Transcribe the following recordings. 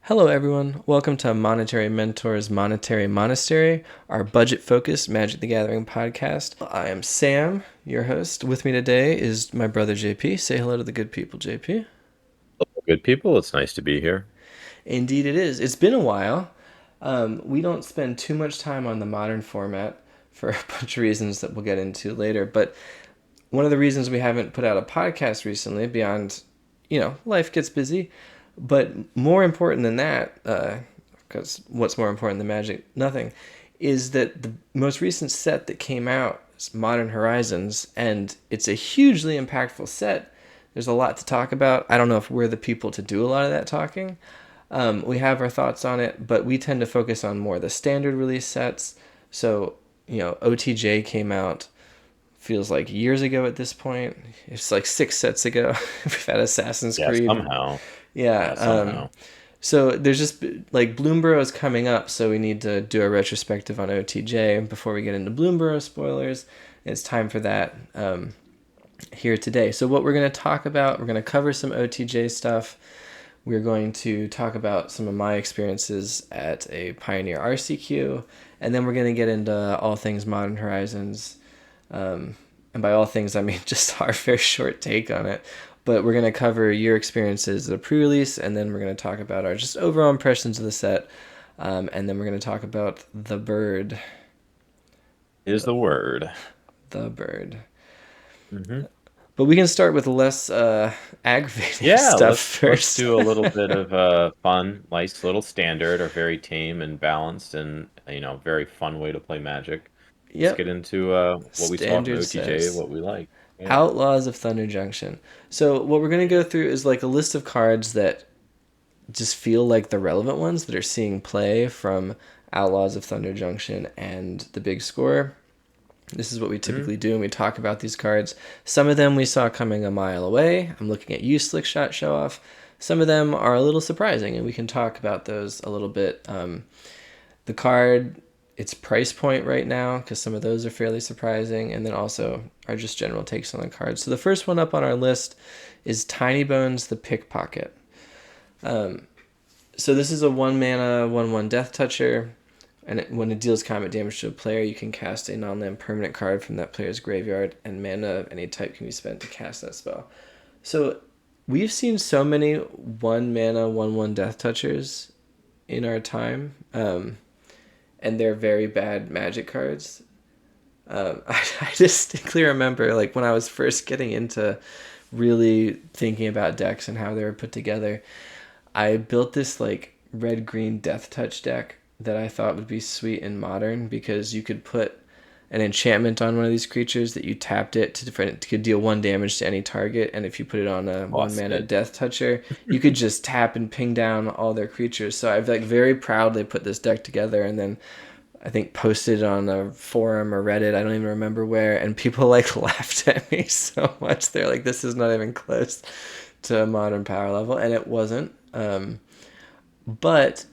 Hello, everyone. Welcome to Monetary Mentors Monetary Monastery, our budget focused Magic the Gathering podcast. I am Sam, your host. With me today is my brother JP. Say hello to the good people, JP. Good people, it's nice to be here. Indeed, it is. It's been a while. We don't spend too much time on the modern format for a bunch of reasons that we'll get into later. But one of the reasons we haven't put out a podcast recently, beyond, life gets busy, but more important than that, because what's more important than Magic? Nothing, is that the most recent set that came out is Modern Horizons, and it's a hugely impactful set. There's a lot to talk about. I don't know if we're the people to do a lot of that talking. We have our thoughts on it, but we tend to focus on more the standard release sets. So, OTJ came out feels like years ago at this point. It's like 6 sets ago. We've had Assassin's Yeah, Creed. somehow. Yeah. Yeah, somehow. So there's just like Bloomborough is coming up, so we need to do a retrospective on OTJ before we get into Bloomborough spoilers. It's time for that here today. So what we're going to talk about, we're going to cover some OTJ stuff. We're going to talk about some of my experiences at a Pioneer RCQ, and then we're going to get into all things Modern Horizons. And by all things, I mean just our very short take on it. But we're going to cover your experiences at a pre-release, and then we're going to talk about our just overall impressions of the set. And then we're going to talk about the bird. Is the word. The bird. hmm But we can start with less aggravating Yeah, stuff let's first. do a little bit of fun, nice little standard, or very tame and balanced, and very fun way to play Magic. Let's Yep. get into what we saw from Standard OTJ, says what we like. Yeah. Outlaws of Thunder Junction. So what we're going to go through is like a list of cards that just feel like the relevant ones that are seeing play from Outlaws of Thunder Junction and the Big Score. This is what we hmm typically do when we talk about these cards. Some of them we saw coming a mile away. I'm looking at you, Slick Shot Show Off. Some of them are a little surprising, and we can talk about those a little bit. The card, its price point right now, because some of those are fairly surprising, and then also our just general takes on the card. So the first one up on our list is Tiny Bones the Pickpocket. So this is a 1 mana 1/1 Death Toucher, and when it deals combat damage to a player, you can cast a non-land permanent card from that player's graveyard, and mana of any type can be spent to cast that spell. So we've seen so many 1 mana 1/1 Death Touchers in our time, and they're very bad Magic cards. I distinctly remember like when I was first getting into really thinking about decks and how they were put together. I built this like red green death touch deck that I thought would be sweet in modern because you could put an enchantment on one of these creatures that you tapped it to different could deal 1 damage to any target, and if you put it on a 1 mana Busted. death toucher, you could just tap and ping down all their creatures. So I've like very proudly put this deck together, and then I think posted on a forum or Reddit, I don't even remember where, and people like laughed at me so much. They're like, this is not even close to a modern power level, and it wasn't. But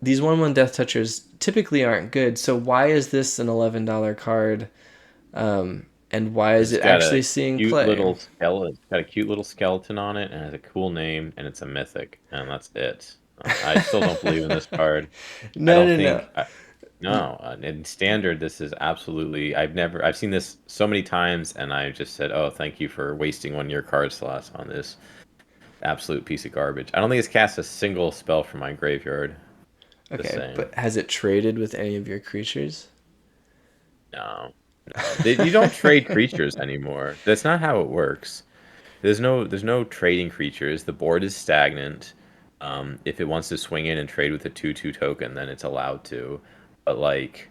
these 1/1 Death Touchers typically aren't good. So why is this an $11 card? And why is It's it got actually a seeing cute play? little skeleton. It's got a cute little skeleton on it, and it has a cool name, and it's a mythic, and that's it. I still don't believe in this card. I No, don't no, no. think. No, in standard, this is absolutely. I've seen this so many times, and I just said, "Oh, thank you for wasting one of your card slots on this absolute piece of garbage." I don't think it's cast a single spell from my graveyard. Just Okay, saying. but has it traded with any of your creatures? No, no, you don't trade creatures anymore. That's not how it works. There's no trading creatures. The board is stagnant. If it wants to swing in and trade with a 2/2 token, then it's allowed to. But like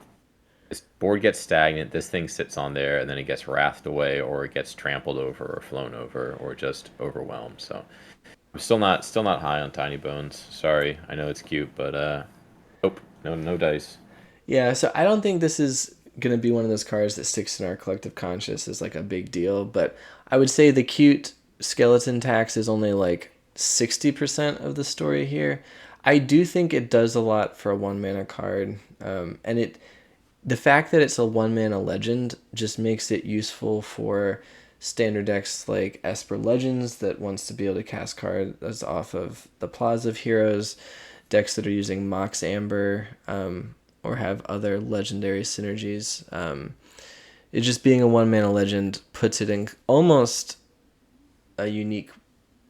this board gets stagnant, this thing sits on there, and then it gets wrathed away, or it gets trampled over, or flown over, or just overwhelmed. So I'm still not high on Tiny Bones. Sorry, I know it's cute, but nope, no dice. Yeah, so I don't think this is gonna be one of those cards that sticks in our collective conscious as like a big deal, but I would say the cute skeleton tax is only like 60% of the story here. I do think it does a lot for a 1 mana card, and the fact that it's a 1 mana legend just makes it useful for standard decks like Esper Legends that wants to be able to cast cards off of the Plaza of Heroes. decks that are using Mox Amber, or have other legendary synergies. It just being a one mana legend puts it in almost a unique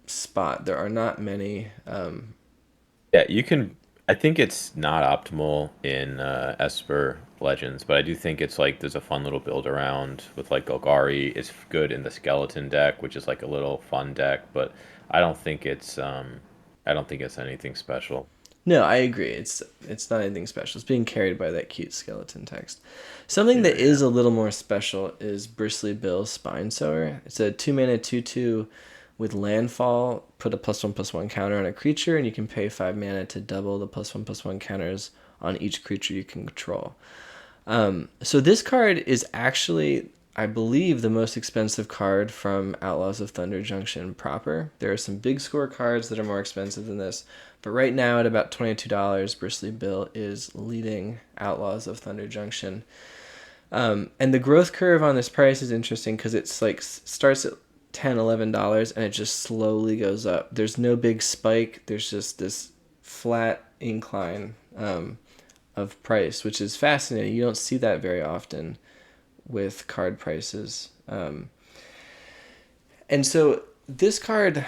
spot. There are not many. Yeah, you can. I think it's not optimal in Esper Legends, but I do think it's like there's a fun little build around with like Golgari. It's good in the skeleton deck, which is like a little fun deck, but I don't think it's I don't think it's anything special. No, I agree. It's not anything special. It's being carried by that cute skeleton text. Something Yeah, that yeah. is a little more special is Bristly Bill's Spine Sower. It's a 2 mana 2/2 with landfall. Put a +1/+1 counter on a creature, and you can pay 5 mana to double the +1/+1 counters on each creature you can control. So this card is actually, I believe, the most expensive card from Outlaws of Thunder Junction proper. There are some big score cards that are more expensive than this, but right now at about $22, Bristly Bill is leading Outlaws of Thunder Junction. And the growth curve on this price is interesting because it's like starts at $10, $11 and it just slowly goes up. There's no big spike. There's just this flat incline of price, which is fascinating. You don't see that very often with card prices. And so this card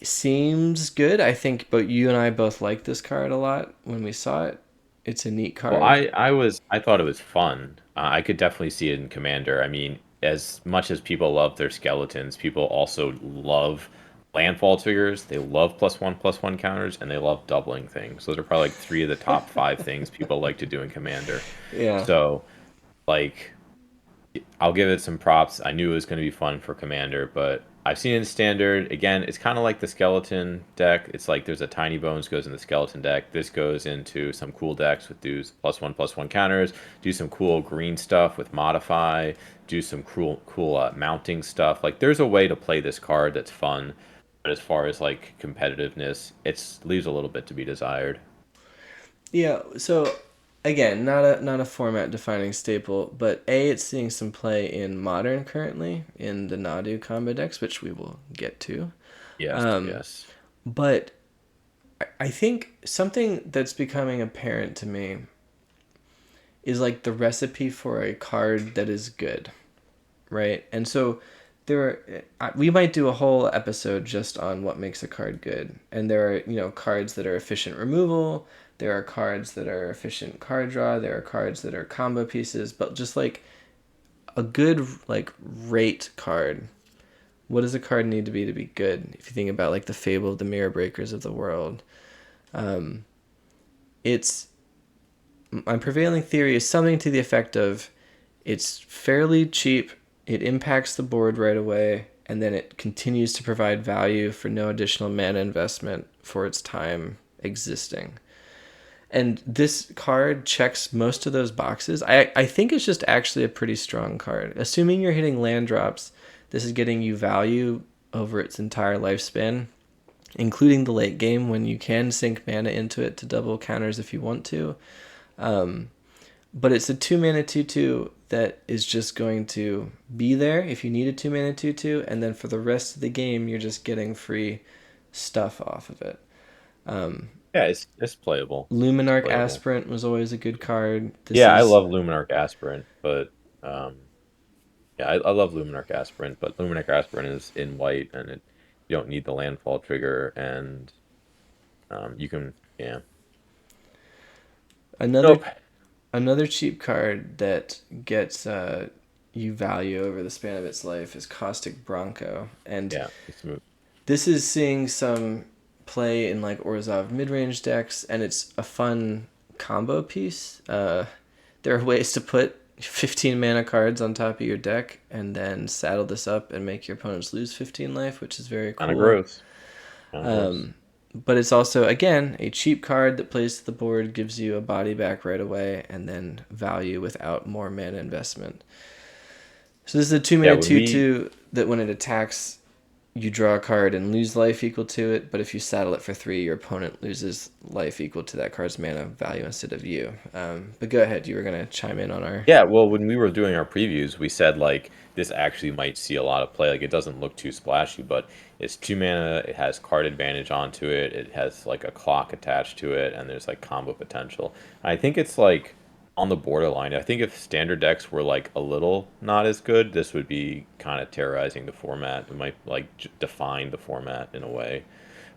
seems good. I think but you and I both liked this card a lot when we saw it. It's a neat Well, card. I thought it was fun. I could definitely see it in Commander. I mean, as much as people love their skeletons, people also love landfall triggers. They love +1/+1 counters, and they love doubling things. Those are probably like three of the top five things people like to do in Commander. Yeah. So, like, I'll give it some props. I knew it was going to be fun for Commander, but I've seen it in Standard. Again, it's kind of like the Skeleton deck. It's like there's a Tiny Bones goes in the Skeleton deck. This goes into some cool decks with do +1/+1 counters, do some cool green stuff with Modify, do some cool mounting stuff. Like there's a way to play this card that's fun, but as far as like competitiveness, it leaves a little bit to be desired. Yeah, so again, not a format defining staple, but it's seeing some play in modern currently in the Nadu combo decks, which we will get to. Yes, Um, yes. but I think something that's becoming apparent to me is like the recipe for a card that is good, right? And so we might do a whole episode just on what makes a card good. And there are, cards that are efficient removal, there are cards that are efficient card draw, there are cards that are combo pieces, but just like a good like rate card. What does a card need to be good? If you think about like the Fable of the Mirror Breakers of the world, it's my prevailing theory is something to the effect of it's fairly cheap, it impacts the board right away, and then it continues to provide value for no additional mana investment for its time existing. And this card checks most of those boxes. I think it's just actually a pretty strong card. Assuming you're hitting land drops, this is getting you value over its entire lifespan, including the late game when you can sink mana into it to double counters if you want to. But it's a 2 mana 2/2 that is just going to be there if you need a 2 mana 2/2, and then for the rest of the game, you're just getting free stuff off of it. Yeah, it's playable. It's Luminarch playable. Aspirant was always a good card. This Yeah, I is love Luminarch Aspirant, but um, yeah, I love Luminarch Aspirant, but Luminarch Aspirant is in white, and you don't need the landfall trigger, and you can, yeah. another Nope. another cheap card that gets you value over the span of its life is Caustic Bronco, and Yeah, it's smooth. this is seeing some play in like Orzhov mid-range decks, and it's a fun combo piece. There are ways to put 15 mana cards on top of your deck and then saddle this up and make your opponents lose 15 life, which is very Kind of cool. gross. Kind of gross. But it's also, again, a cheap card that plays to the board, gives you a body back right away, and then value without more mana investment. So this is a 2 Yeah, mana when 2 we 2 that when it attacks, you draw a card and lose life equal to it, but if you saddle it for 3, your opponent loses life equal to that card's mana value instead of you. But go ahead, you were going to chime in on our. Yeah, well, when we were doing our previews, we said like this actually might see a lot of play. Like it doesn't look too splashy, but it's 2 mana. It has card advantage onto it. It has like a clock attached to it, and there's like combo potential. I think it's like on the borderline. I think if standard decks were like a little not as good, this would be kind of terrorizing the format. It might like define the format in a way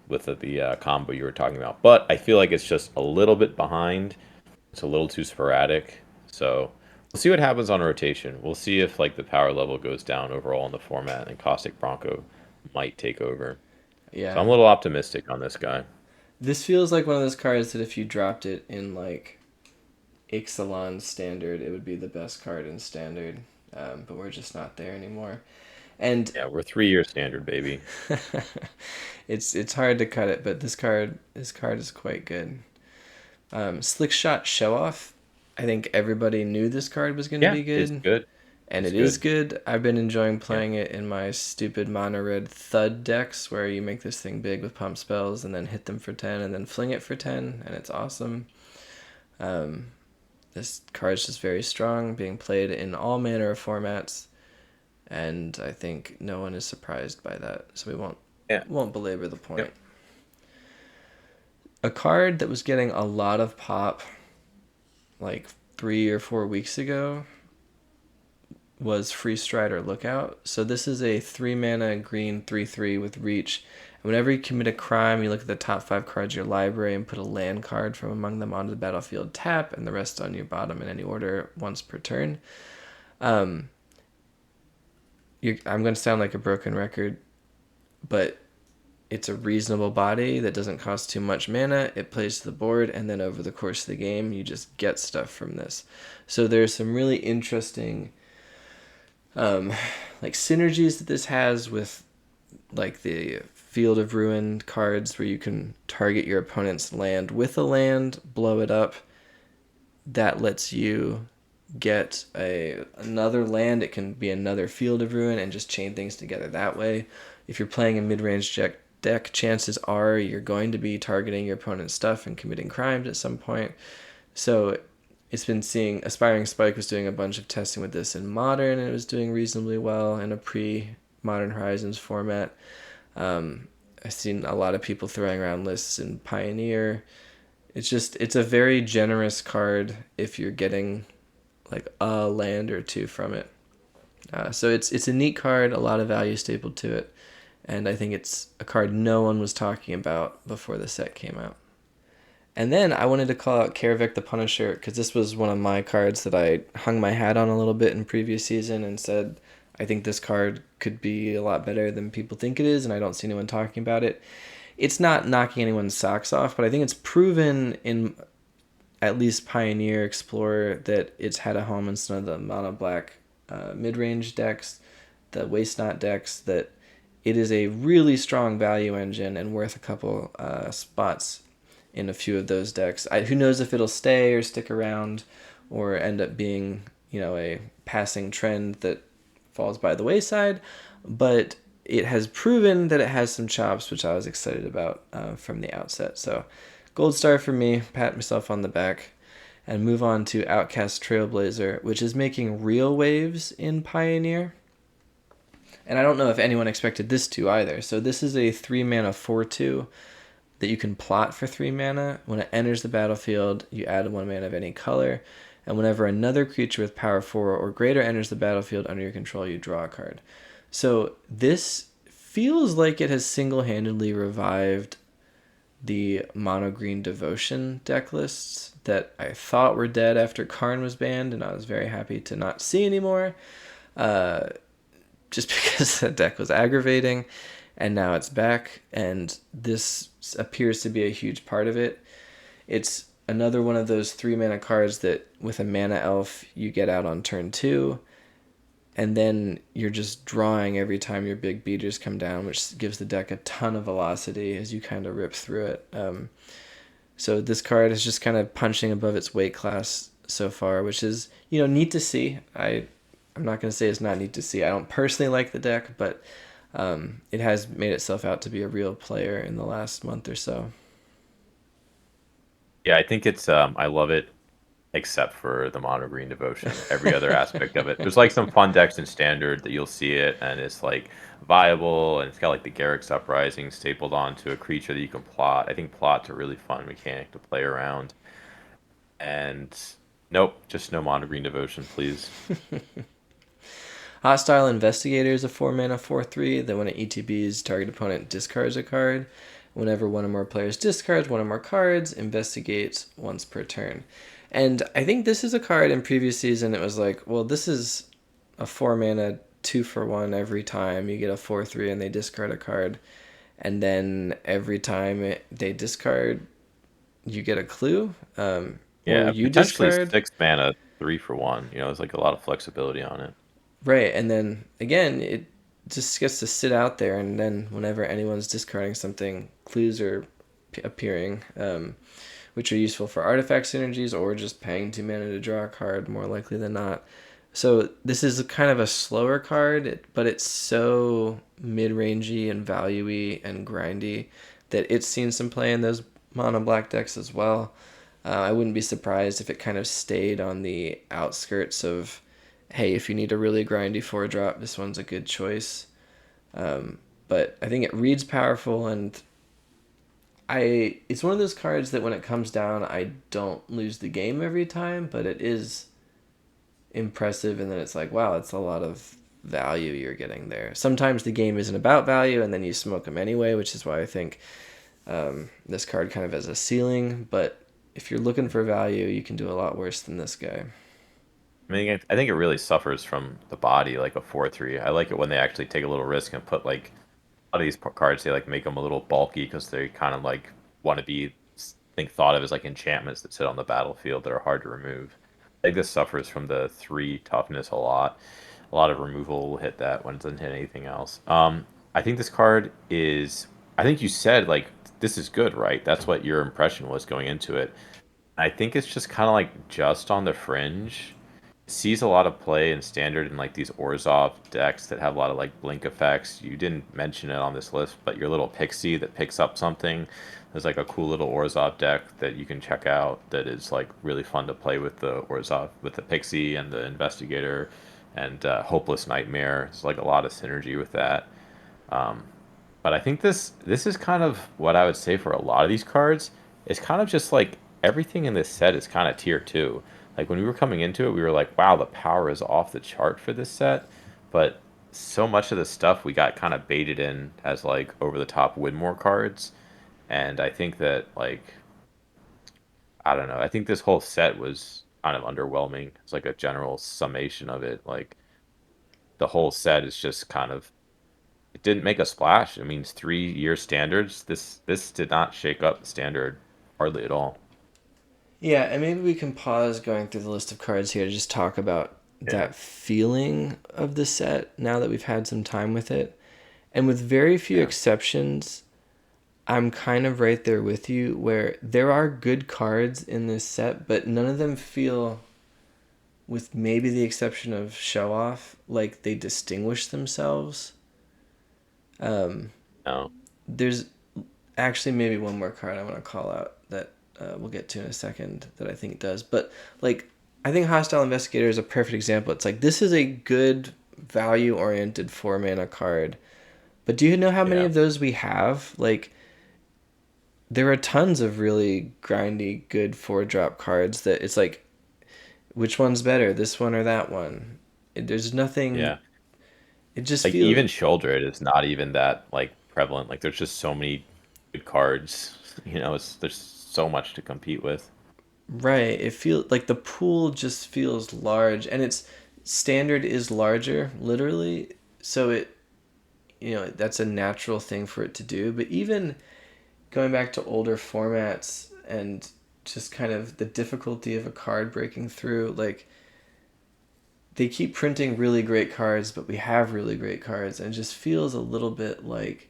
with the combo you were talking about. But I feel like it's just a little bit behind. It's a little too sporadic. So we'll see what happens on rotation. We'll see if like the power level goes down overall in the format and Caustic Bronco might take over. So I'm Yeah. a little optimistic on this guy. This feels like one of those cards that if you dropped it in like Ixalan standard, it would be the best card in standard. But we're just not there anymore. And Yeah, we're 3 year standard, baby. it's hard to cut it, but this card is quite good. Slick Shot Show Off. I think everybody knew this card was going to Yeah, be it's good, good. and It's it is good. good. I've been enjoying Yeah. playing it in my stupid mono red Thud decks, where you make this thing big with pump spells and then hit them for 10 and then fling it for 10, and it's awesome. Um, this card is just very strong, being played in all manner of formats, and I think no one is surprised by that, so we won't Yeah. won't belabor the point. Yep. A card that was getting a lot of pop like 3 or 4 weeks ago was Free Strider Lookout. So this is a 3 mana green 3/3 with reach. And whenever you commit a crime, you look at the top 5 cards of your library and put a land card from among them onto the battlefield, tap, and the rest on your bottom in any order once per turn. Um, I'm going to sound like a broken record, but it's a reasonable body that doesn't cost too much mana. It plays to the board, and then over the course of the game, you just get stuff from this. So there's some really interesting um, like synergies that this has with like the Field of Ruin cards, where you can target your opponent's land with a land, blow it up. That lets you get another land. It can be another Field of Ruin and just chain things together that way. If you're playing a mid-range deck, chances are you're going to be targeting your opponent's stuff and committing crimes at some point. So it's been seeing Aspiring Spike was doing a bunch of testing with this in Modern, and it was doing reasonably well in a pre-Modern Horizons format. I've seen a lot of people throwing around lists in Pioneer. It's a very generous card if you're getting like a land or two from it. So it's a neat card, a lot of value stapled to it, and I think it's a card no one was talking about before the set came out. And then I wanted to call out Karavik the Punisher, because this was one of my cards that I hung my hat on a little bit in previous season and said, I think this card could be a lot better than people think it is, and I don't see anyone talking about it. It's not knocking anyone's socks off, but I think it's proven in at least Pioneer Explorer that it's had a home in some of the mono black mid-range decks, the Waste Not decks, that it is a really strong value engine and worth a couple spots in a few of those decks. Who knows if it'll stay or stick around or end up being, a passing trend that falls by the wayside, but it has proven that it has some chops, which I was excited about from the outset. So gold star for me, pat myself on the back, and move on to Outcast Trailblazer, which is making real waves in Pioneer. And I don't know if anyone expected this to either. So this is a 3 mana 4/2 that you can plot for 3 mana. When it enters the battlefield, you add 1 mana of any color. And whenever another creature with power 4 or greater enters the battlefield under your control, you draw a card. So this feels like it has single-handedly revived the mono green devotion deck lists that I thought were dead after Karn was banned, and I was very happy to not see anymore. Just because that deck was aggravating, and now it's back, and this appears to be a huge part of it. It's another one of those 3 mana cards that with a mana elf you get out on turn 2, and then you're just drawing every time your big beaters come down, which gives the deck a ton of velocity as you kind of rip through it. So this card is just kind of punching above its weight class so far, which is, neat to see. I'm not going to say it's not neat to see. I don't personally like the deck, but It has made itself out to be a real player in the last month or so. Yeah, I think it's I love it except for the mono green devotion. Every other aspect of it. There's like some fun decks in standard that you'll see it and it's like viable and it's got like the Garrick's Uprising stapled onto a creature that you can plot. I think plot's a really fun mechanic to play around. And nope, just no mono green devotion, please. Hostile Investigator is a 4 mana 4/3 that when it ETBs, target opponent discards a card. Whenever one or more players discards one or more cards, investigates once per turn. And I think this is a card in previous season. It was like, well, this is a 4 mana 2-for-1 every time you get a 4/3 and they discard a card. And then every time they discard, you get a clue. Or Yeah, you potentially discard. 6 mana, 3 for 1. There's like a lot of flexibility on it. Right, and then again, it just gets to sit out there, and then whenever anyone's discarding something, clues are appearing, which are useful for artifact synergies or just paying 2 mana to draw a card, more likely than not. So this is kind of a slower card, but it's so mid-rangey and value-y and grindy that it's seen some play in those mono black decks as well. I wouldn't be surprised if it kind of stayed on the outskirts of, hey, if you need a really grindy 4-drop, this one's a good choice. But I think it reads powerful, and it's one of those cards that when it comes down, I don't lose the game every time, but it is impressive, and then it's like, wow, it's a lot of value you're getting there. Sometimes the game isn't about value, and then you smoke them anyway, which is why I think this card kind of has a ceiling, but if you're looking for value, you can do a lot worse than this guy. I think it really suffers from the body, like a 4/3. I like it when they actually take a little risk and put like a lot of these cards. They like make them a little bulky because they kind of like want to be think thought of as like enchantments that sit on the battlefield that are hard to remove. I think this suffers from the 3 toughness a lot. A lot of removal will hit that when it doesn't hit anything else. I think this card is. I think you said like this is good, right? That's what your impression was going into it. I think it's just kind of like just on the fringe. Sees a lot of play in standard in like these Orzhov decks that have a lot of like blink effects. You didn't mention it on this list, but your little pixie that picks up something. There's like a cool little Orzhov deck that you can check out that is like really fun to play with the Orzhov with the pixie and the investigator and hopeless nightmare. There's like a lot of synergy with that. Um, but I think this is kind of what I would say for a lot of these cards. It's kind of just like everything in this set is kind of tier two. Like when we were coming into it, we were like, wow, the power is off the chart for this set. But so much of the stuff we got kind of baited in as like over the top win more cards. And I think that like I don't know. I think this whole set was kind of underwhelming. It's like a general summation of it. Like the whole set is just kind of it didn't make a splash. It means 3 year standards. This did not shake up the standard hardly at all. Yeah, and maybe we can pause going through the list of cards here to just talk about Yeah. that feeling of the set now that we've had some time with it. And with very few Yeah. exceptions, I'm kind of right there with you where there are good cards in this set, but none of them feel, with maybe the exception of Show Off, like they distinguish themselves. Um, No. there's actually maybe one more card I want to call out that we'll get to in a second that I think does. But like, I think Hostile Investigator is a perfect example. It's like this is a good value oriented 4 mana card. But do you know how many Yeah. of those we have? Like, there are tons of really grindy, good 4-drop cards that it's like, which one's better, this one or that one? There's nothing. Yeah. It just Like feels even Sheoldred is not even that like prevalent. Like there's just so many good cards. There's so much to compete with. right. It feels like the pool just feels large, and its standard is larger, literally. So that's a natural thing for it to do. But even going back to older formats and just kind of the difficulty of a card breaking through, like they keep printing really great cards, but we have really great cards, and it just feels a little bit like,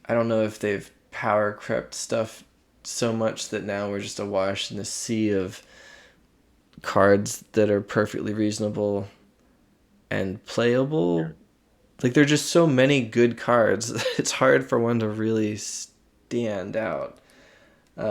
I don't know if they've power crept stuff so much that now we're just awash in the sea of cards that are perfectly reasonable and Yeah. playable, like there are just so many good cards. It's hard for one to really stand out.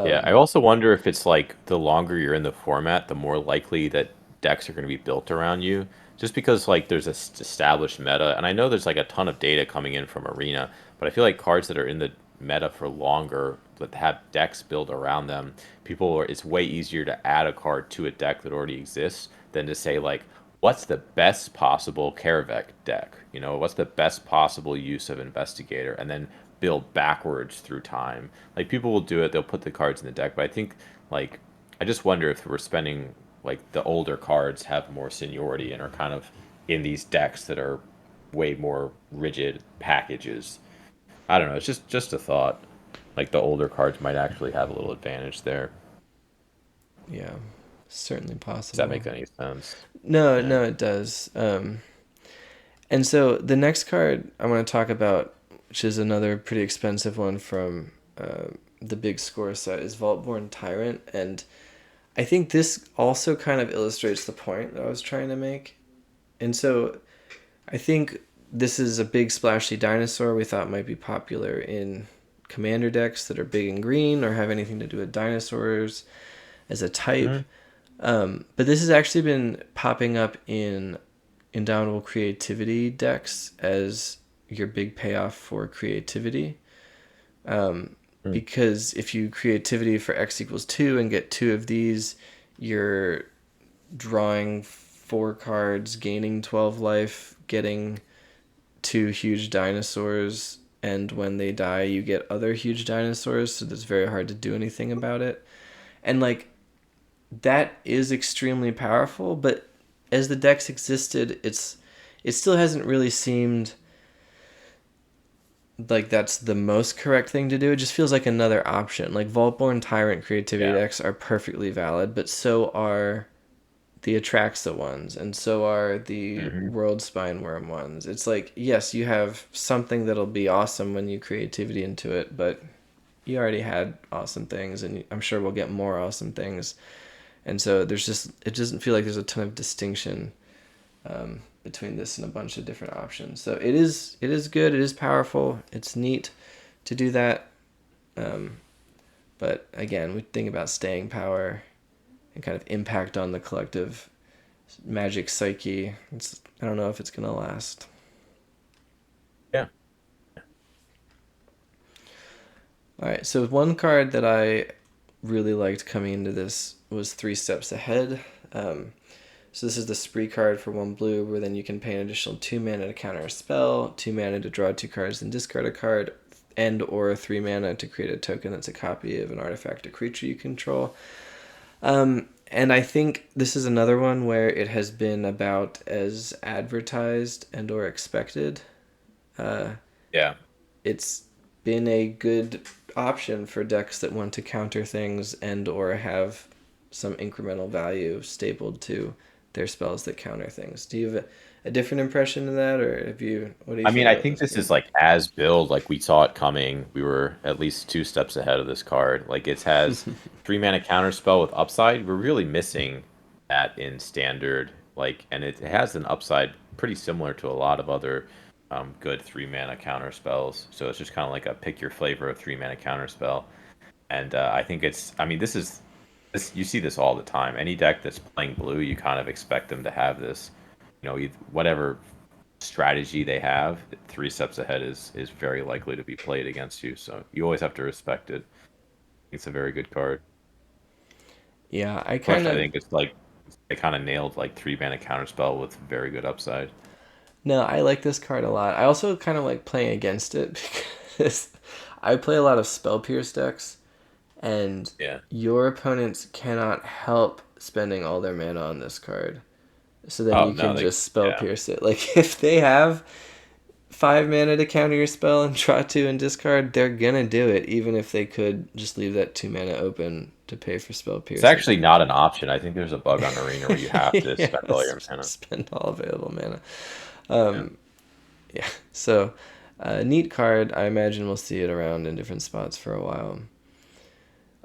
Yeah, I also wonder if it's like the longer you're in the format, the more likely that decks are going to be built around you. Just because like there's a established meta, and I know there's like a ton of data coming in from Arena, but I feel like cards that are in the meta for longer that have decks built around them, it's way easier to add a card to a deck that already exists than to say like, what's the best possible Karavec deck? You know, what's the best possible use of Investigator, and then build backwards through time. Like people will do it, they'll put the cards in the deck, but I think like I just wonder if we're spending like the older cards have more seniority and are kind of in these decks that are way more rigid packages. I don't know, it's just a thought. Like the older cards might actually have a little advantage there. Yeah, certainly Does that possible. make any sense? No, Yeah. no, it does. And so the next card I want to talk about, which is another pretty expensive one from the big score set, is Vaultborn Tyrant. And I think this also kind of illustrates the point that I was trying to make. And so I think this is a big splashy dinosaur we thought might be popular in commander decks that are big and green or have anything to do with dinosaurs as a type. Hmm. But this has actually been popping up in Indomitable Creativity decks as your big payoff for creativity. Because if you creativity for x equals 2 and get 2 of these, you're drawing 4 cards, gaining 12 life, getting 2 huge dinosaurs, and when they die, you get other huge dinosaurs, so it's very hard to do anything about it. And like that is extremely powerful, but as the decks existed, it still hasn't really seemed like that's the most correct thing to do. It just feels like another option. Like Vaultborn Tyrant creativity Yeah. decks are perfectly valid, but so are the Atraxa ones, and so are the Hmm. World Spine Worm ones. It's like, yes, you have something that'll be awesome when you creativity into it, but you already had awesome things, and I'm sure we'll get more awesome things. And so it doesn't feel like there's a ton of distinction between this and a bunch of different options. So it is good. It is powerful. It's neat to do that. Um, but again, we think about staying power and kind of impact on the collective magic psyche. I don't know if it's gonna last. Yeah. All right. So one card that I really liked coming into this was Three Steps Ahead. Um, So this is the spree card for 1 blue, where then you can pay an additional 2 mana to counter a spell, 2 mana to draw 2 cards and discard a card, and or 3 mana to create a token that's a copy of an artifact or creature you control. And I think this is another one where it has been about as advertised and or expected. Uh, Yeah. it's been a good option for decks that want to counter things and or have some incremental value stapled to their spells that counter things. Do you have a different impression of that, or have you? What do you I mean, feel I about think this this card? is like as build, like we saw it coming. We were at least 2 steps ahead of this card. Like it has 3 mana counter spell with upside. We're really missing that in standard. Like, and it has an upside pretty similar to a lot of other good 3 mana counter spells. So it's just kind of like a pick your flavor of 3 mana counter spell. And I think I mean, this. You see this all the time. Any deck that's playing blue, you kind of expect them to have this. You know, whatever strategy they have, 3 steps ahead is very likely to be played against you. So you always have to respect it. It's a very good card. Yeah, I Plus, kind I of think it's like they kind of nailed like 3 mana counterspell with very good upside. no. I like this card a lot. I also kind of like playing against it because I play a lot of spell pierce decks, and Yeah. your opponents cannot help spending all their mana on this card. So then Oh you no, can they just spell yeah. pierce it. Like if they have 5 mana to counter your spell and draw 2 and discard, they're gonna do it, even if they could just leave that 2 mana open to pay for spell It's pierce. actually not an option. I think there's a bug on Arena where you have to Yeah, spend all your mana. spend all available mana. Yeah. Yeah, so neat card. I imagine we'll see it around in different spots for a while.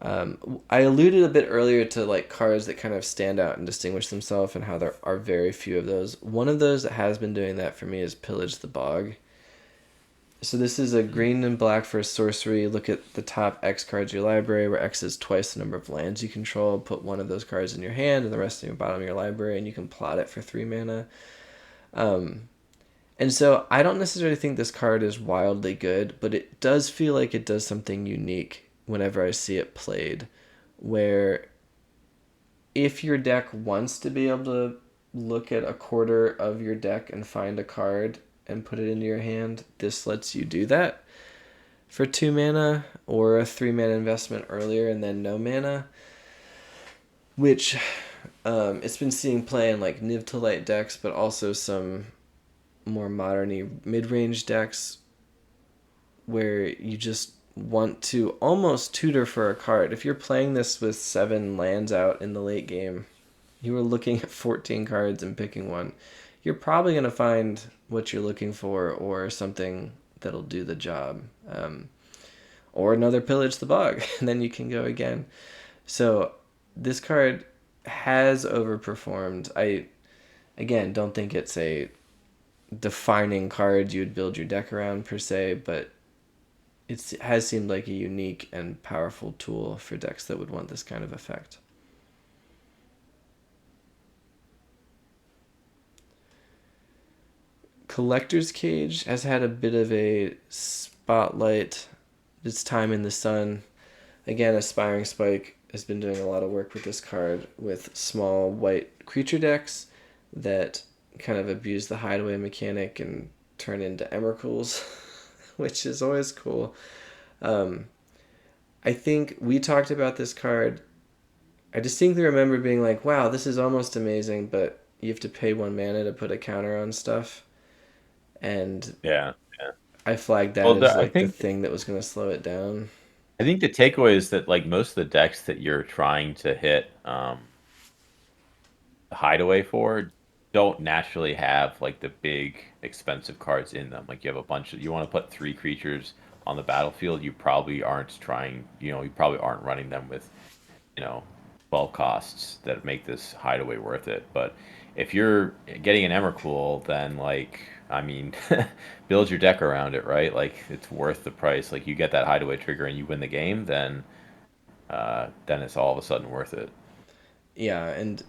I alluded a bit earlier to like cards that kind of stand out and distinguish themselves, and how there are very few of those. One of those that has been doing that for me is Pillage the Bog. So this is a Mm. green and black for a sorcery. Look at the top X cards of your library, where X is twice the number of lands you control. Put one of those cards in your hand and the rest in your bottom of your library, and you can plot it for 3 mana. Um, and so I don't necessarily think this card is wildly good, but it does feel like it does something unique whenever I see it played. Where if your deck wants to be able to look at a quarter of your deck and find a card and put it into your hand, this lets you do that for 2 mana, or a 3 mana investment earlier and then no mana, which it's been seeing play in like Niv to Light decks, but also some more modern mid range decks where you just want to almost tutor for a card. If you're playing this with 7 lands out in the late game, you are looking at 14 cards and picking one. You're probably going to find what you're looking for, or something that'll do the job. Or another Pillage the Bog, and then you can go again. So this card has overperformed. I, again, don't think it's a defining card you would build your deck around per se, but it has seemed like a unique and powerful tool for decks that would want this kind of effect. Collector's Cage has had a bit of a spotlight. Its time in the sun. Again, Aspiring Spike has been doing a lot of work with this card, with small white creature decks that kind of abuse the hideaway mechanic and turn into Emrakuls, which is always cool. Um, I think we talked about this card. I distinctly remember being like, wow, this is almost amazing, but you have to pay 1 mana to put a counter on stuff. And Yeah. Yeah. I flagged that Well, as I like the think thing that was going to slow it down. I think the takeaway is that like most of the decks that you're trying to hit hideaway for don't naturally have like the big expensive cards in them. Like you have a bunch of you want to put 3 creatures on the battlefield, you probably aren't trying, you probably aren't running them with, you know, 12 costs that make this hideaway worth it. But if you're getting an Emrakul, then like I mean, build your deck around it, right? Like it's worth the price. Like you get that hideaway trigger and you win the game, then it's all of a sudden worth it. Yeah, and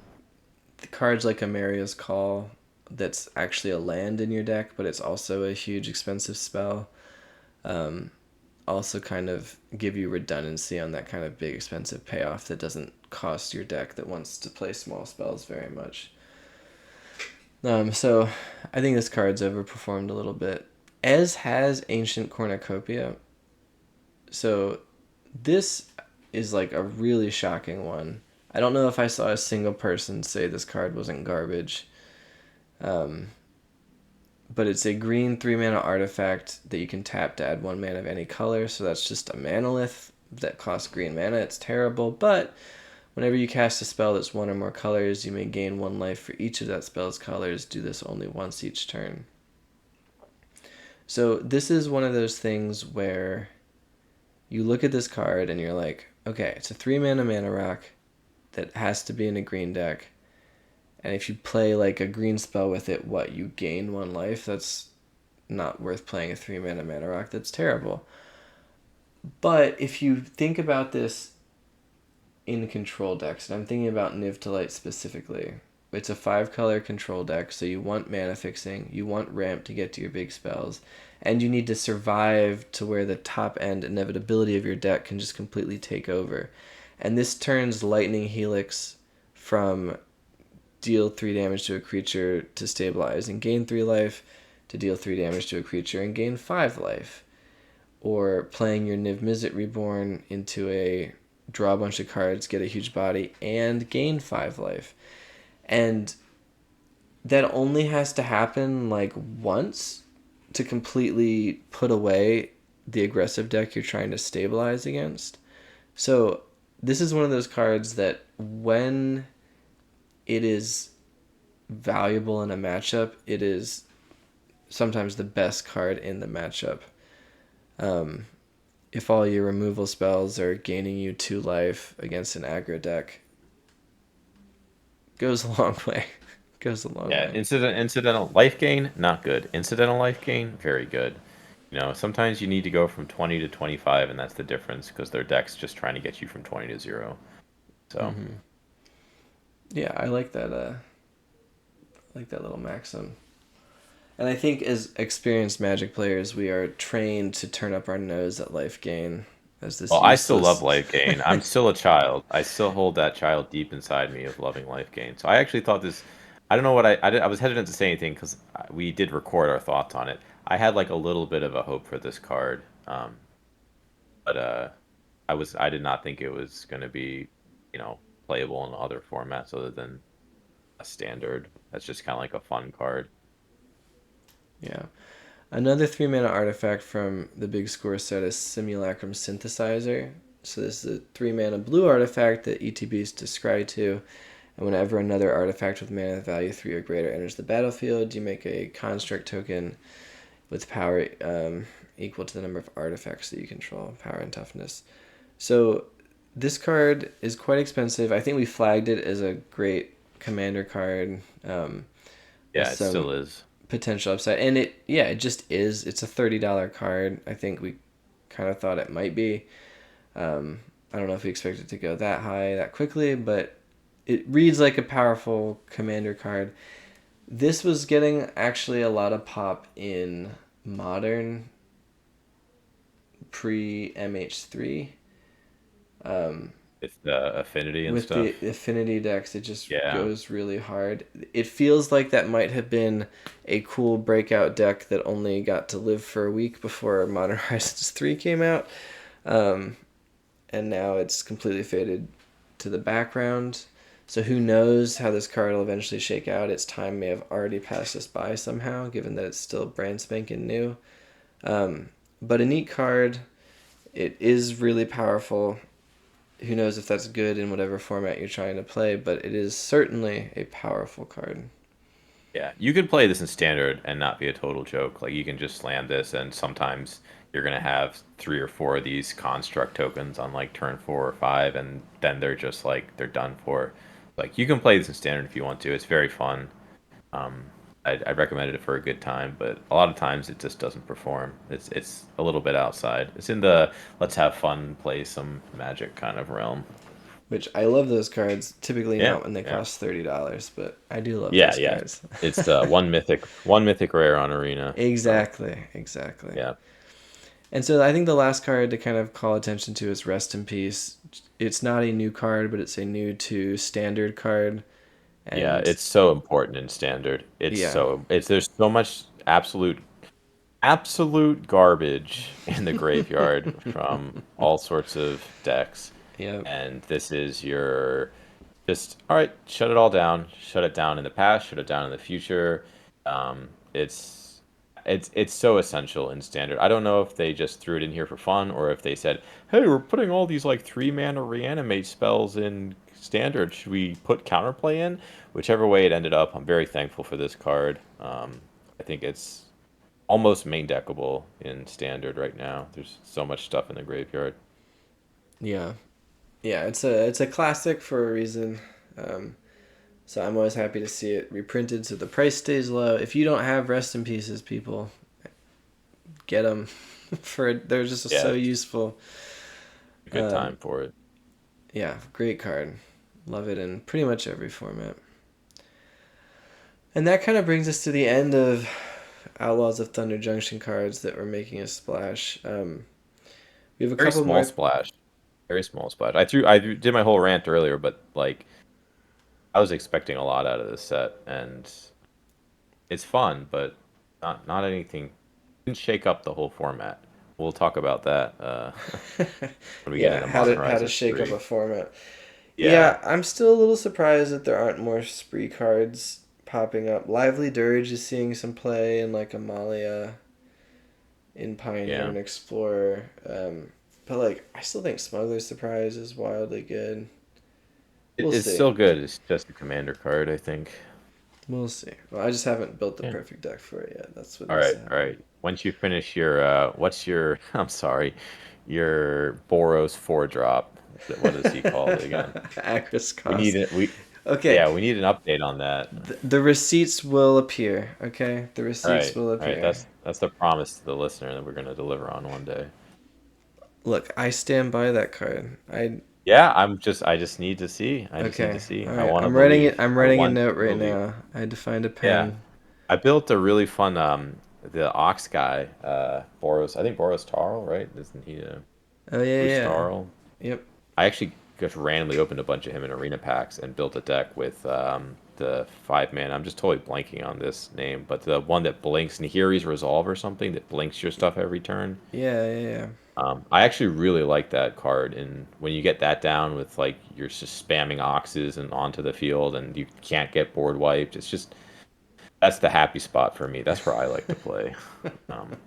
the cards like Amaria's Call, that's actually a land in your deck, but it's also a huge expensive spell. Um, Also kind of give you redundancy on that kind of big expensive payoff that doesn't cost your deck that wants to play small spells very much. So I think this card's overperformed a little bit, as has Ancient Cornucopia. So this is like a really shocking one. I don't know if I saw a single person say this card wasn't garbage. Um, but it's a green 3 mana artifact that you can tap to add 1 mana of any color. So that's just a manolith that costs green mana. It's terrible, but whenever you cast a spell that's 1 or more colors, you may gain 1 life for each of that spell's colors. Do this only once each turn. So this is one of those things where you look at this card and you're like, okay, it's a 3 mana mana rock that has to be in a green deck. And if you play like a green spell with it, what, you gain 1 life? That's not worth playing a 3 mana mana rock. That's terrible. But if you think about this in control decks, and I'm thinking about Niv to Light specifically, it's a 5 color control deck, so you want mana fixing, you want ramp to get to your big spells, and you need to survive to where the top end inevitability of your deck can just completely take over. And this turns Lightning Helix from deal 3 damage to a creature to stabilize and gain 3 life, to deal 3 damage to a creature and gain 5 life. Or playing your Niv Mizzet Reborn into a draw a bunch of cards, get a huge body, and gain 5 life. And that only has to happen like once to completely put away the aggressive deck you're trying to stabilize against. So this is one of those cards that when it is valuable in a matchup, it is sometimes the best card in the matchup. Um, if all your removal spells are gaining you 2 life against an aggro deck, goes a long way. Goes a long Yeah, way. incidental life gain, not good. Incidental life gain, very good. Sometimes you need to go from 20 to 25, and that's the difference because their deck's just trying to get you from 20 to 0. So, Yeah, I like that. I like that little maxim. And I think as experienced Magic players, we are trained to turn up our nose at life gain as this well, I still love useless. life gain. I'm still a child. I still hold that child deep inside me of loving life gain. So I actually thought this. I don't know what I was hesitant to say anything because we did record our thoughts on it. I had like a little bit of a hope for this card, but I did not think it was going to be, playable in other formats other than a standard. That's just kind of like a fun card. Yeah. Another 3 mana artifact from the big score set is Simulacrum Synthesizer. So this is a 3 mana blue artifact that ETBs describe to, and whenever another artifact with mana value 3 or greater enters the battlefield, you make a construct token with power equal to the number of artifacts that you control, power and toughness. So this card is quite expensive. I think we flagged it as a great commander card with Yeah, it some still is. potential upside, and it just is. It's a $30 card. I think we kind of thought it might be. I don't know if we expected it to go that high that quickly, but it reads like a powerful commander card. This was getting actually a lot of pop in modern pre MH3. It's the affinity and With the stuff. affinity decks, it just Yeah. goes really hard. It feels like that might have been a cool breakout deck that only got to live for a week before Modern Horizons 3 came out. Um, and now it's completely faded to the background. So who knows how this card will eventually shake out. Its time may have already passed us by somehow, given that it's still brand spanking new. But a neat card. It is really powerful. Who knows if that's good in whatever format you're trying to play, but it is certainly a powerful card. Yeah, you can play this in standard and not be a total joke. Like you can just land this, and sometimes you're gonna have 3 or 4 of these construct tokens on like turn 4 or 5, and then they're just like they're done for. Like you can play this in standard if you want to. It's very fun. Um, I recommended it for a good time, but a lot of times it just doesn't perform. It's a little bit outside. It's in the let's have fun, play some Magic kind of realm. Which I love those cards. Typically Yeah, not when they yeah. cost $30, but I do love Yeah, those yeah. cards. It's one mythic rare on Arena. So Exactly, exactly. yeah, And so I think the last card to kind of call attention to is Rest in Peace. It's not a new card, but it's a new to standard card. yeah. And It's so important in standard. yeah. It's there's so much absolute garbage in the graveyard from all sorts of decks, Yep. and this is your just all right. Shut it all down. Shut it down in the past. Shut it down in the future. It's it's so essential in standard. I don't know if they just threw it in here for fun or if they said, "Hey, we're putting all these like 3 mana reanimate spells in standard. Should we put counterplay in?" Whichever way it ended up, I'm very thankful for this card. I think it's almost main deckable in standard right now. There's so much stuff in the graveyard. Yeah. Yeah, it's a classic for a reason. Um, so I'm always happy to see it reprinted so the price stays low. If you don't have Rest in Pieces, people, get them. They're just so Yeah, it's useful. a good Um, time for it. yeah, great card. Love it in pretty much every format. And that kind of brings us to the end of Outlaws of Thunder Junction cards that were making a splash. We have a Very couple small more. splash. Very small splash. I did my whole rant earlier, but like I was expecting a lot out of this set, and it's fun, but not anything. Didn't shake up the whole format. We'll talk about that when we get Yeah, into Modern how to Horizons shake up 3. a format. Yeah, Yeah, I'm still a little surprised that there aren't more spree cards popping up. Lively Dirge is seeing some play in like Amalia in Pioneer yeah. and Explorer. But like I still think Smuggler's Surprise is wildly good. We'll It's see. still good. It's just a commander card, I think. We'll see. Well, I just haven't built the Yeah. perfect deck for it yet. That's what All needs right, to all happen. right. Once you finish your, what's your? I'm sorry. your Boros 4 drop. What is he called again? Agris We need cost. it. Okay, Yeah, we need an update on that. the receipts will appear. Okay, the receipts will All right. appear. That's the promise to the listener that we're gonna deliver on one day. Look, I stand by that card. Yeah, I just need to see. I just need to Okay, see. all I right. want to I'm writing it. believe. I'm I writing a want note to right believe. now. I had to find a Yeah. pen. I built a really fun the ox guy, Boros. I think Boros Tarl, right? Isn't he Oh yeah, Bruce yeah. Tarl? Yep. I actually just randomly opened a bunch of him in arena packs and built a deck with the 5 man. I'm just totally blanking on this name, but the one that blinks Nahiri's Resolve or something that blinks your stuff every turn. Yeah, yeah, yeah. I actually really like that card, and when you get that down with like you're just spamming oxes and onto the field, and you can't get board wiped, it's just that's the happy spot for me. That's where I like to play. Um,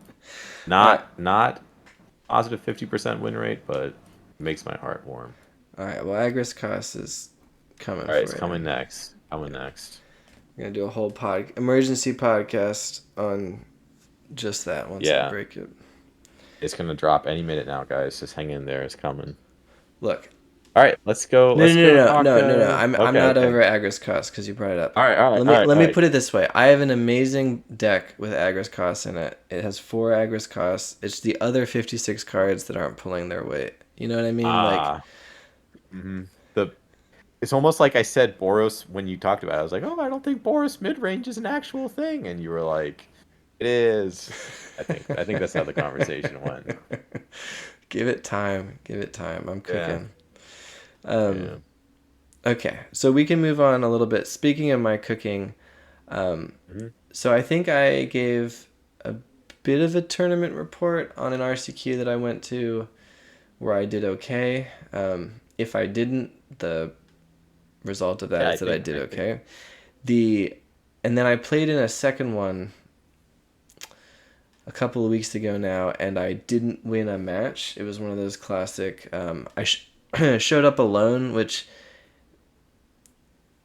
All right. not positive 50% win rate, but it makes my heart warm. All right. Well, Agris cost is coming All right, for it's you. coming next. Coming next. I'm gonna do a whole emergency podcast on just that once I Yeah, break it. it's gonna drop any minute now, guys. Just hang in there. It's coming. Look, All right, let's go. no, no, Let's no, go no, talk. no, no, no. I'm Okay, not okay. over Agris cost because you brought it up. All right, all right, Let all me right, let all me right. put it this way. I have an amazing deck with Agris cost in it. It has 4 Agris costs. It's the other 56 cards that aren't pulling their weight. You know what I mean? Like, Ah, the it's almost like I said Boros when you talked about it. I was like, oh, I don't think Boros mid range is an actual thing, and you were like, it is. I think that's how the conversation went. give it time. Give it time. I'm Yeah, cooking. Um, yeah. okay, so we can move on a little bit. Speaking of my cooking, Hmm. so I think I gave a bit of a tournament report on an RCQ that I went to where I did okay. If I didn't, the result of that Yeah, is that I did I think okay. The and then I played in a second one a couple of weeks ago now, and I didn't win a match. It was one of those classic. Showed up alone, which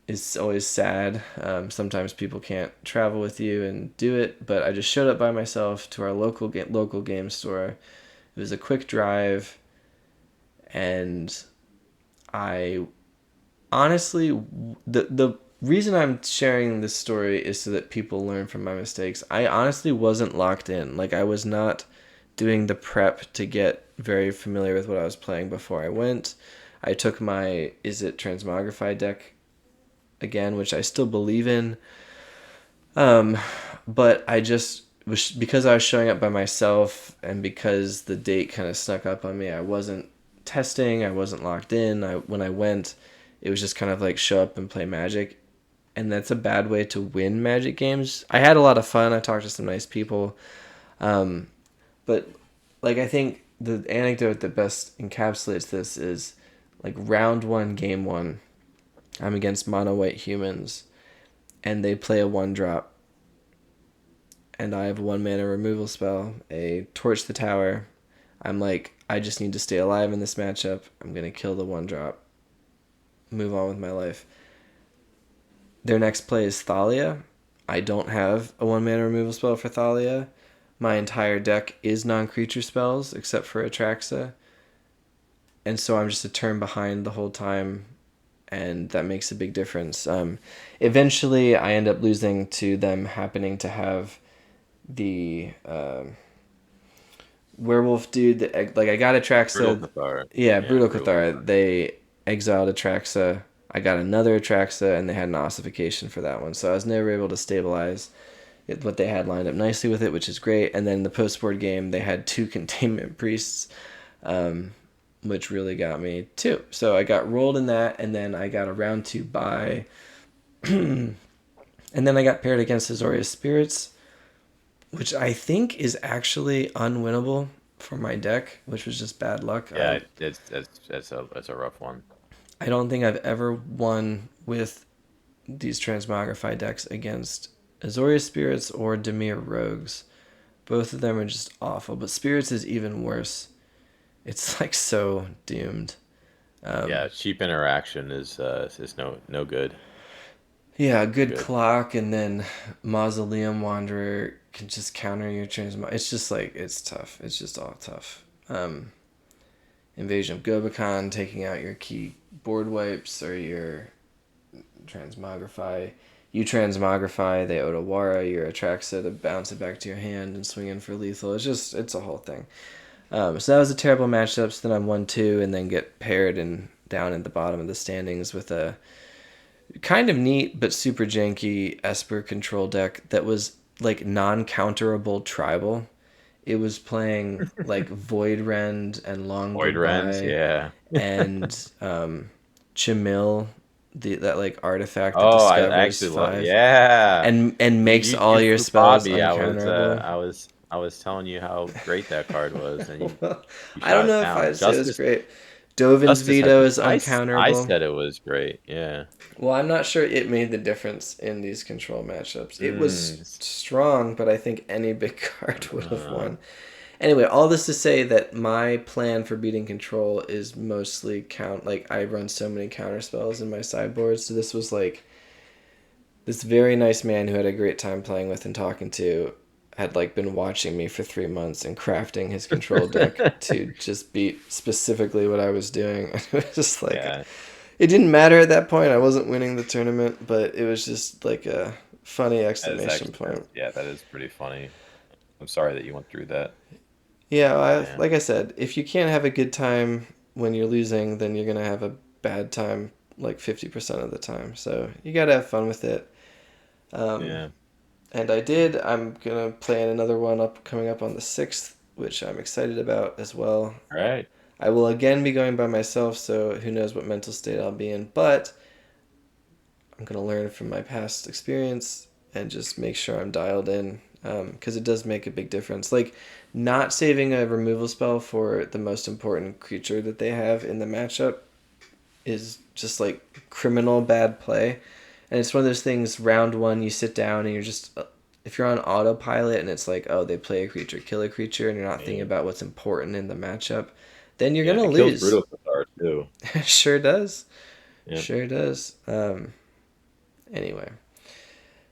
is always sad. Sometimes people can't travel with you and do it, but I just showed up by myself to our local game store. It was a quick drive, and I honestly the reason I'm sharing this story is so that people learn from my mistakes. I honestly wasn't locked in. Like I was not doing the prep to get very familiar with what I was playing before I went. I took my Is It Transmogrify deck again, which I still believe in. But I just was because I was showing up by myself and because the date kind of snuck up on me. I wasn't testing. I wasn't locked in. When I went, it was just kind of like show up and play Magic, and that's a bad way to win Magic games. I had a lot of fun. I talked to some nice people, but like I think the anecdote that best encapsulates this is like round one, game one. I'm against mono white humans, and they play a 1 drop, and I have a 1 mana removal spell, a Torch the Tower. I'm like, I just need to stay alive in this matchup. I'm gonna kill the 1 drop, move on with my life. Their next play is Thalia. I don't have a 1 mana removal spell for Thalia. My entire deck is non-creature spells except for Atraxa, and so I'm just a turn behind the whole time, and that makes a big difference. Eventually, I end up losing to them happening to have the werewolf dude that like I got Brutal Atraxa. Cathar. Yeah, Yeah, brutal Brutal Cathar. Cathar. They exiled Atraxa. I got another Atraxa, and they had an ossification for that one, so I was never able to stabilize what they had lined up nicely with it, which is great. And then the post board game, they had 2 containment priests, which really got me too. So I got rolled in that, and then I got a round 2 bye, and then I got paired against Azorius Spirits, which I think is actually unwinnable for my deck, which was just bad luck. Yeah, it's a rough one. I don't think I've ever won with these Transmogrify decks against Azorius Spirits or Dimir Rogues. Both of them are just awful, but Spirits is even worse. It's like so doomed. Um, Yeah, cheap interaction is no good. yeah, No good good. clock, and then Mausoleum Wanderer can just counter your transmog. It's just like it's tough. It's just all tough. Invasion of Gobakon, taking out your key board wipes or your transmogrify. You transmogrify, they Otawara your Atraxa to bounce it back to your hand and swing in for lethal. It's a whole thing. So that was a terrible matchup. So then I'm 1-2 and then get paired and down at the bottom of the standings with a kind of neat but super janky Esper control deck that was like non-counterable tribal. It was playing like Void Rend and Long Void Rends, Goodbye yeah. and Chimil, that like artifact that Oh, I discovers actually love. five Yeah, and makes all you your fought spells me. uncounterable. I was telling you how great that card was, and Well, you I don't shot it know if down. I'd say it was great. Dovin's Justice had veto the is I uncounterable. said it was great. Yeah. Well, I'm not sure it made the difference in these control matchups. It was Mm, strong, but I think any big card would have uh, won. Anyway, all this to say that my plan for beating control is mostly count. Like, I run so many counter spells in my sideboard, so this was like this very nice man who had a great time playing with and talking to had like been watching me for 3 months and crafting his control deck to just beat specifically what I was doing. It was just like yeah, it didn't matter at that point. I wasn't winning the tournament, but it was just like a funny that is exclamation actually point. yeah, that is pretty funny. I'm sorry that you went through that. Yeah, Man. like I said, if you can't have a good time when you're losing, then you're gonna have a bad time like 50% of the time. So you gotta have fun with it. Um, Yeah. and I did. I'm gonna plan another one up coming up on the 6th, which I'm excited about as well. All right. I will again be going by myself, so who knows what mental state I'll be in. But I'm gonna learn from my past experience and just make sure I'm dialed in, because it does make a big difference. Like not saving a removal spell for the most important creature that they have in the matchup is just like criminal bad play. And it's one of those things. Round one, you sit down and you're just if you're on autopilot and it's like, oh, they play a creature, kill a creature, and you're not thinking Yeah. about what's important in the matchup, then you're Yeah, and gonna it kills lose. Brutal Cathar too. Sure does. Yeah. Sure does. Anyway,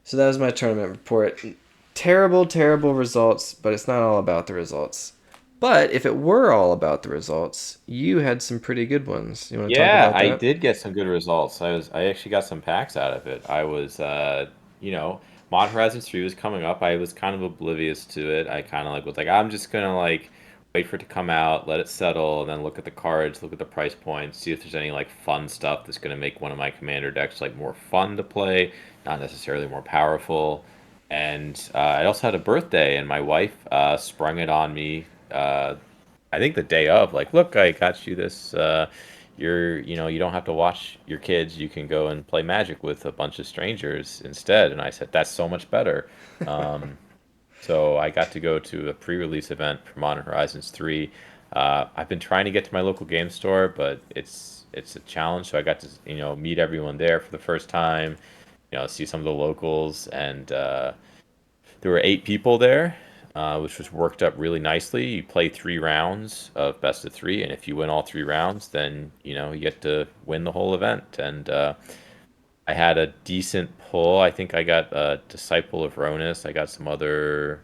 so that was my tournament report. Terrible, terrible results, but it's not all about the results. But if it were all about the results, you had some pretty good ones. You want to talk Yeah, about I that? did get some good results. I actually got some packs out of it. I was you know, Mod Horizon 3 was coming up. I was kind of oblivious to it. I kind of like was like I'm just gonna like wait for it to come out, let it settle, and then look at the cards, look at the price points, see if there's any like fun stuff that's gonna make one of my commander decks like more fun to play, not necessarily more powerful. And I also had a birthday, and my wife sprung it on me. I think the day of, like, look, I got you this. You don't have to watch your kids. You can go and play Magic with a bunch of strangers instead. And I said, that's so much better. Um, so I got to go to a pre-release event for Modern Horizons 3. I've been trying to get to my local game store, but it's a challenge. So I got to meet everyone there for the first time. See some of the locals, and there were 8 people there, which was worked up really nicely. You play 3 rounds of best of three, and if you win all 3 rounds, then you get to win the whole event. And I had a decent pull. I think I got a Disciple of Ronus. I got some other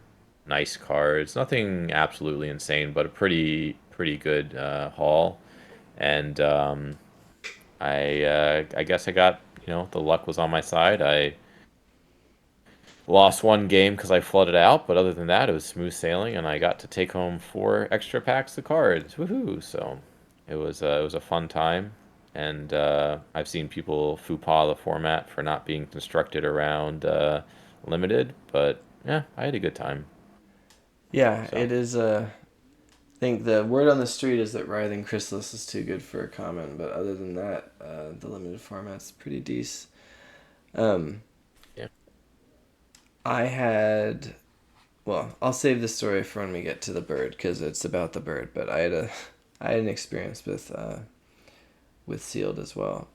nice cards. Nothing absolutely insane, but a pretty good haul. And I guess I got the luck was on my side. I lost one game because I flooded out, but other than that, it was smooth sailing, and I got to take home 4 extra packs of cards. Woohoo! So it was a fun time, and I've seen people faux the format for not being constructed around limited, but yeah, I had a good time. Yeah, So it is. I think the word on the street is that Writhing Chrysalis is too good for a common, but other than that, the limited format's pretty decent. Um, yeah, I had. Well, I'll save the story for when we get to the bird because it's about the bird. But I had an experience with sealed as well.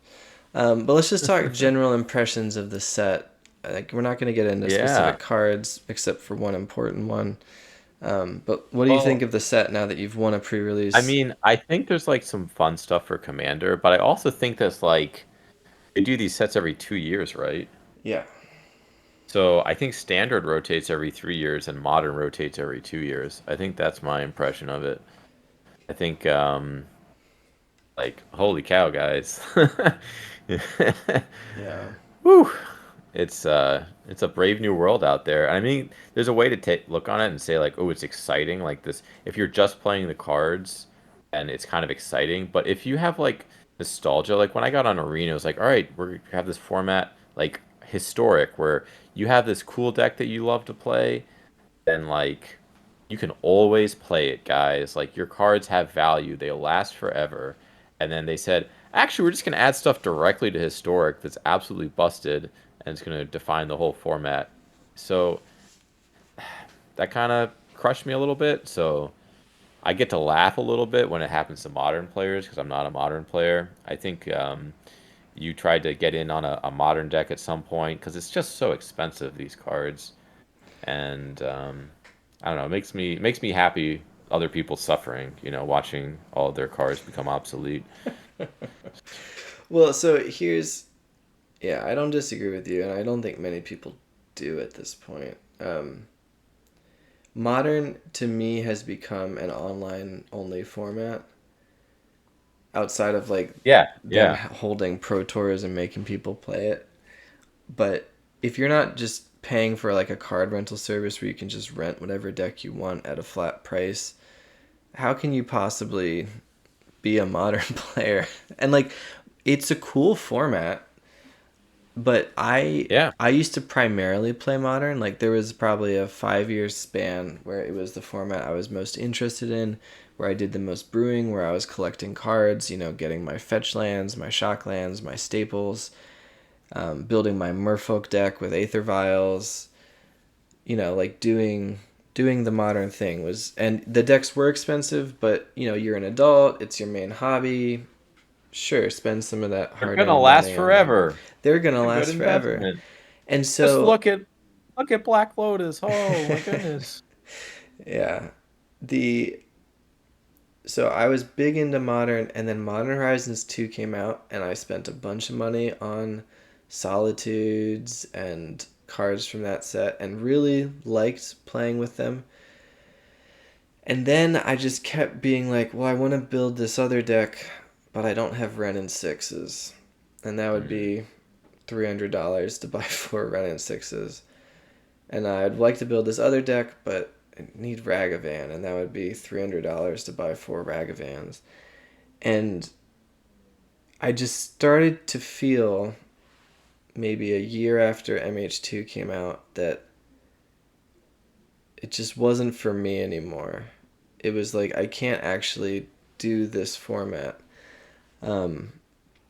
But let's just talk general impressions of the set. Like we're not going to get into yeah. specific cards except for one important one. But what do you think Well, of the set now that you've won a I pre-release? mean, I think there's like some fun stuff for Commander, but I also think that's like they do these sets every 2 years, right? Yeah. So I think standard rotates every 3 years and modern rotates every 2 years. I think that's my impression of it. I think Like, holy cow, guys. Yeah. Whew. It's a brave new world out there. I mean, there's a way to take look on it and say like, oh, it's exciting. Like this, if you're just playing the cards, and it's kind of exciting. But if you have like nostalgia, like when I got on Arena, it was like, all right, we have this format like historic where you have this cool deck that you love to play, then like you can always play it, guys. Like your cards have value, they last forever. And then they said, actually, we're just gonna add stuff directly to historic that's absolutely busted, and it's gonna define the whole format. So that kind of crushed me a little bit. So I get to laugh a little bit when it happens to modern players because I'm not a modern player. I think you tried to get in on a modern deck at some point because it's just so expensive, these cards. And I don't know, it makes me happy other people suffering, watching all of their cars become obsolete. Well, so here's yeah, I don't disagree with you, and I don't think many people do at this point. Modern to me has become an online only format outside of like Yeah, them yeah. holding pro tours and making people play it. But if you're not just paying for like a card rental service where you can just rent whatever deck you want at a flat price, how can you possibly be a modern player? And like it's a cool format, but Yeah. I used to primarily play modern. Like there was probably a 5 year span where it was the format I was most interested in, where I did the most brewing, where I was collecting cards, getting my fetch lands, my shock lands, my staples, building my merfolk deck with aether vials, like doing the modern thing was, and the decks were expensive, but you're an adult, it's your main hobby. Sure, spend some of that They're gonna hard-earned last money on them. forever. They're gonna It's a good last forever. investment. And Just so look at Black Lotus. Oh my goodness. yeah, the so I was big into modern, and then Modern Horizons 2 came out, and I spent a bunch of money on Solitudes and cards from that set and really liked playing with them. And then I just kept being like, well, I want to build this other deck, but I don't have Ren and sixes. And that would Mm, be $300 to buy four Ren and sixes. And I'd like to build this other deck, but I need Ragavan, and that would be $300 to buy four Ragavans. And I just started to feel, maybe a year after MH2 came out, that it just wasn't for me anymore. It was like I can't actually do this format. Um,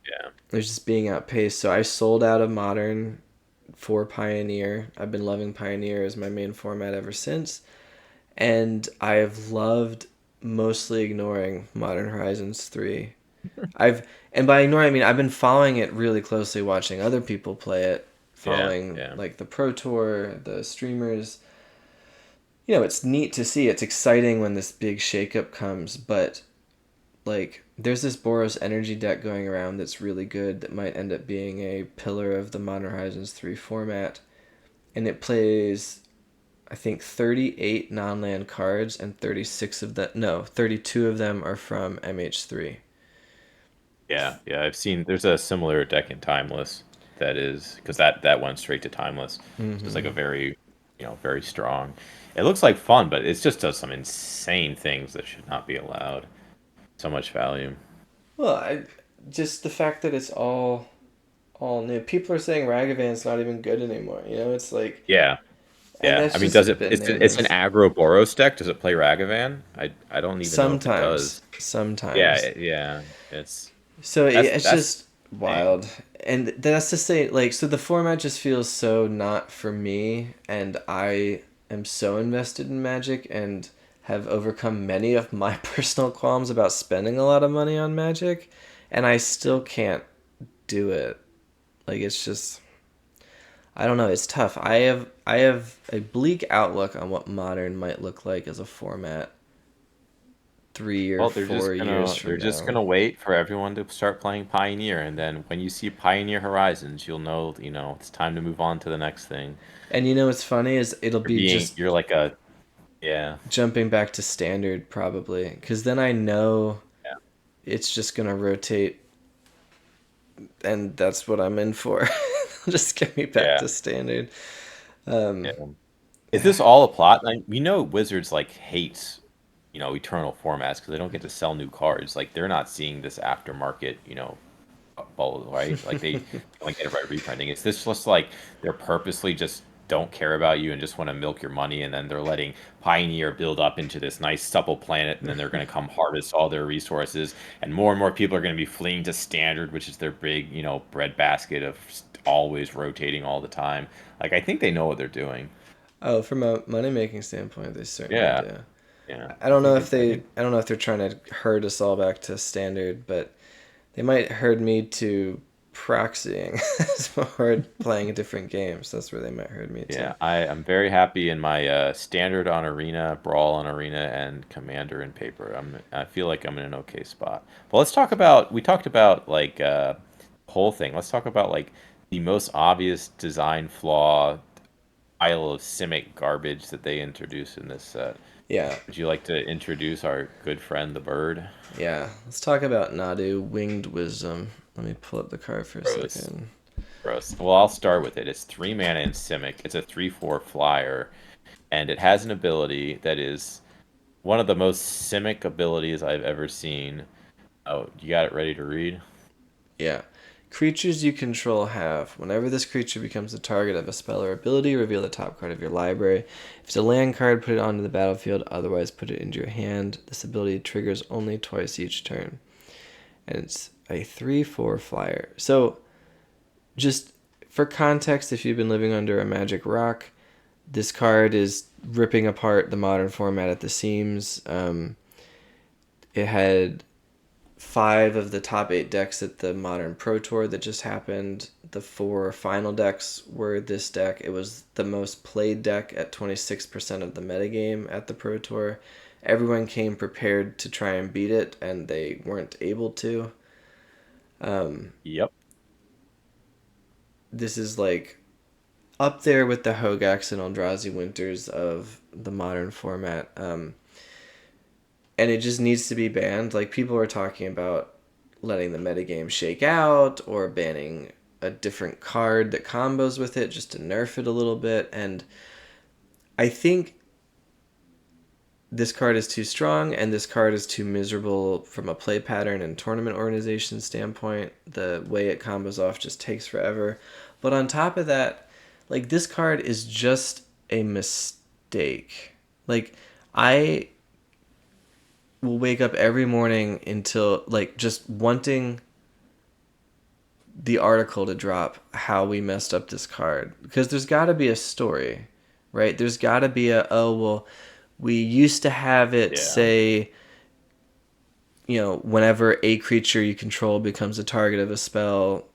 yeah. it was just being outpaced. So I sold out of Modern for Pioneer. I've been loving Pioneer as my main format ever since. And I have loved mostly ignoring Modern Horizons 3. I've and by ignoring I mean I've been following it really closely, watching other people play it, Yeah, following yeah. like the Pro Tour, the streamers. It's neat to see. It's exciting when this big shakeup comes, but like there's this Boros energy deck going around that's really good that might end up being a pillar of the Modern Horizons 3 format, and it plays I think 38 non-land cards, and 36 of that no, 32 of them are from MH3. Yeah, yeah. I've seen there's a similar deck in Timeless that is because that went straight to Timeless. So it's like a Mhm. very, very strong. It looks like fun, but it just does some insane things that should not be allowed. So much value. Well, I just the fact that it's all new. People are saying Ragavan's not even good anymore. It's like, Yeah, and yeah. I that's mean, does just it? It's an bananas. aggro Boros deck. Does it play Ragavan? I don't even know if it Sometimes, does. Yeah, sometimes. yeah. It's So it's that's just insane. wild, and that's to say, like, so the format just feels so not for me, and I am so invested in Magic and have overcome many of my personal qualms about spending a lot of money on Magic, and I still can't do it. Like it's just I don't know. It's tough. I have a bleak outlook on what Modern might look like as a format 3 or Well, 4 years they're from just now. gonna wait for everyone to start playing Pioneer, and then when you see Pioneer Horizons, you'll know, it's time to move on to the next thing. And what's funny is it'll be just You're like a, yeah, jumping back to Standard probably, because then I know yeah, it's just gonna rotate, and that's what I'm in for. Just get me back Yeah, to standard. yeah. Is this all a plot? Like, we know Wizards like hates, eternal formats because they don't get to sell new cards. Like they're not seeing this aftermarket, bubble, right? Like they only get it by reprinting. Is this just like they're purposely just don't care about you and just want to milk your money, and then they're letting Pioneer build up into this nice supple planet, and then they're going to come harvest all their resources, and more people are going to be fleeing to Standard, which is their big, breadbasket of always rotating all the time. Like I think they know what they're doing. Oh, from a money making standpoint, they certainly Yeah, do. yeah. I don't know if I don't know if they're trying to herd us all back to standard, but they might herd me to proxying or playing different games. That's where they might herd me to. Yeah, I'm very happy in my standard on arena, brawl on arena, and commander in paper. I feel like I'm in an okay spot. But let's talk about we talked about like the whole thing. Let's talk about like the most obvious design flaw, pile of Simic garbage that they introduced in this set. Yeah, Would you like to introduce our good friend the bird? yeah. Let's talk about Nadu Winged Wisdom. Let me pull up the card for a Gross. second. Gross. Well, I'll start with it. It's 3 mana in Simic. It's a 3/4 flyer, and it has an ability that is one of the most Simic abilities I've ever seen. Oh, you got it ready to read? Yeah. Creatures you control have. Whenever this creature becomes the target of a spell or ability, reveal the top card of your library. If it's a land card, put it onto the battlefield, otherwise put it into your hand. This ability triggers only twice each turn. And it's a 3/4 flyer. So, just for context, if you've been living under a magic rock, this card is ripping apart the modern format at the seams. It had 5 of the top 8 decks at the Modern Pro Tour that just happened. The 4 final decks were this deck. It was the most played deck at 26% of the metagame at the Pro Tour. Everyone came prepared to try and beat it, and they weren't able to. Yep. This is like up there with the Hogax and Eldrazi Winters of the modern format. And it just needs to be banned. Like, people are talking about letting the metagame shake out or banning a different card that combos with it just to nerf it a little bit. And I think this card is too strong and this card is too miserable from a play pattern and tournament organization standpoint. The way it combos off just takes forever. But on top of that, like, this card is just a mistake. Like, I will wake up every morning until, like, just wanting the article to drop how we messed up this card, because there's got to be a story, right? There's got to be a, oh well, we used to have it Yeah. say, whenever a creature you control becomes a target of a spell,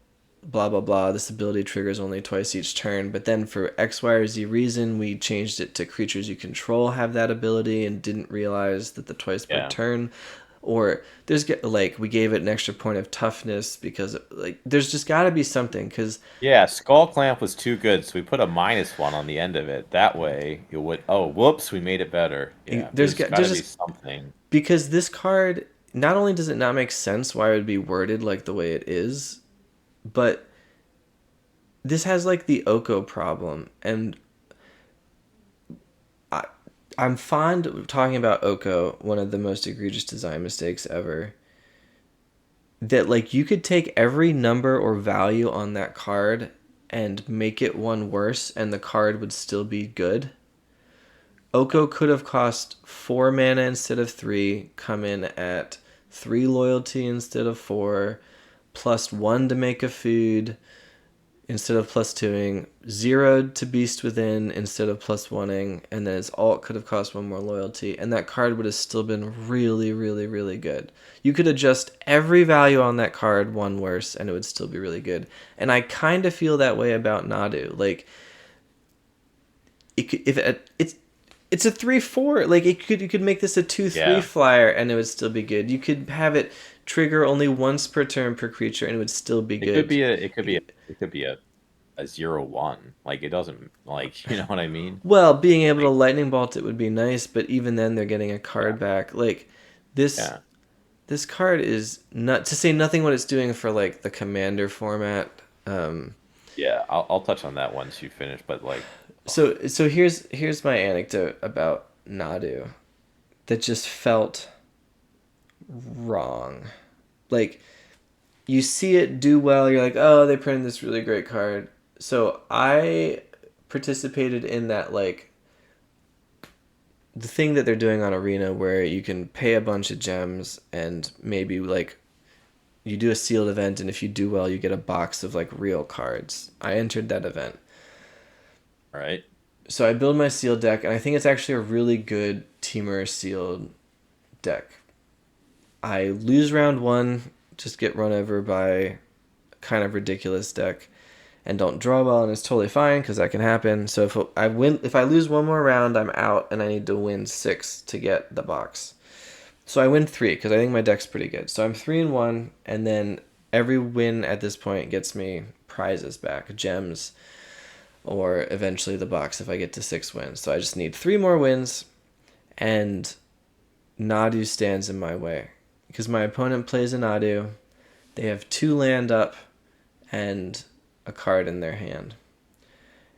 blah blah blah, this ability triggers only twice each turn. But then for X, Y, or Z reason, we changed it to creatures you control have that ability and didn't realize that the twice per Yeah. turn. Or there's like, we gave it an extra point of toughness because, like, there's just got to be something, because Yeah, Skull Clamp was too good, so we put a -1 on the end of it. That way it would, oh, whoops, we made it better. Yeah, got there's to be just, something. because this card, not only does it not make sense why it would be worded like the way it is, but this has like the Oko problem. And I, I'm fond of talking about Oko, one of the most egregious design mistakes ever. That, like, you could take every number or value on that card and make it one worse, and the card would still be good. Oko could have cost 4 mana instead of 3, come in at 3 loyalty instead of 4, +1 to make a food instead of +2ing, 0 to Beast Within instead of +1ing, and then its alt could have cost 1 more loyalty, and that card would have still been really, really, really good. You could adjust every value on that card one worse, and it would still be really good. And I kind of feel that way about Nadu. Like, it's a 3/4. Like, you could make this a 2/3 Yeah. flyer, and it would still be good. You could have it trigger only once per turn per creature, and it would still be It could good. be a it could be a it could be a 0/1. Like it doesn't, like, you know what I mean? Well, being able to Like lightning bolt it would be nice, but even then they're getting a yeah. card back. Like, this Yeah. this card is not to say nothing what it's doing for like the commander format. Um, Yeah, I'll touch on that once you finish, but like, so here's my anecdote about Nadu that just felt wrong. Like you see it do well, you're like, oh, they printed this really great card. So I participated in that like the thing that they're doing on Arena where you can pay a bunch of gems and maybe like you do a sealed event, and if you do well you get a box of like real cards. I entered that event. right? So I build my sealed deck, and I think it's actually a really good teamer sealed deck. I lose round one, just get run over by a kind of ridiculous deck, and don't draw well, and it's totally fine because that can happen. So if I lose one more round, I'm out, and I need to win 6 to get the box. So I win 3 because I think my deck's pretty good. So I'm 3-1, and then every win at this point gets me prizes back, gems, or eventually the box if I get to 6 wins. So I just need 3 more wins, and Nadu stands in my way because my opponent plays a Nadu. They have 2 land up and a card in their hand.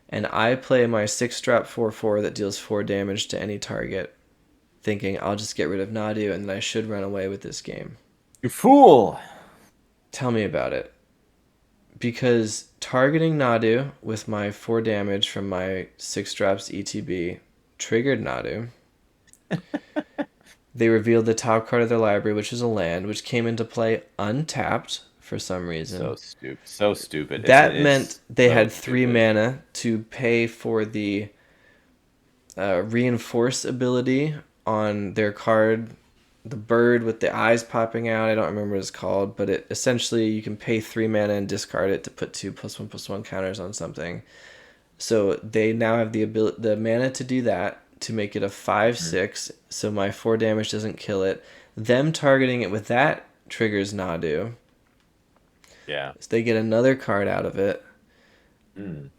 And I play my 6-drop 4/4 that deals 4 damage to any target, thinking I'll just get rid of Nadu and then I should run away with this game. You fool! Tell me about it. Because targeting Nadu with my 4 damage from my 6 drops ETB triggered Nadu. They revealed the top card of their library, which is a land, which came into play untapped for some reason. So stupid. So stupid. That meant It's they so had 3 stupid. mana to pay for the reinforce ability on their card, the bird with the eyes popping out. I don't remember what it's called, but it essentially you can pay 3 mana and discard it to put 2+1/+1 counters on something. So they now have the mana to do that, to make it a five Mhm. six. So my 4 damage doesn't kill it. Them targeting it with that triggers Nadu. Yeah. So they get another card out of it, Mm.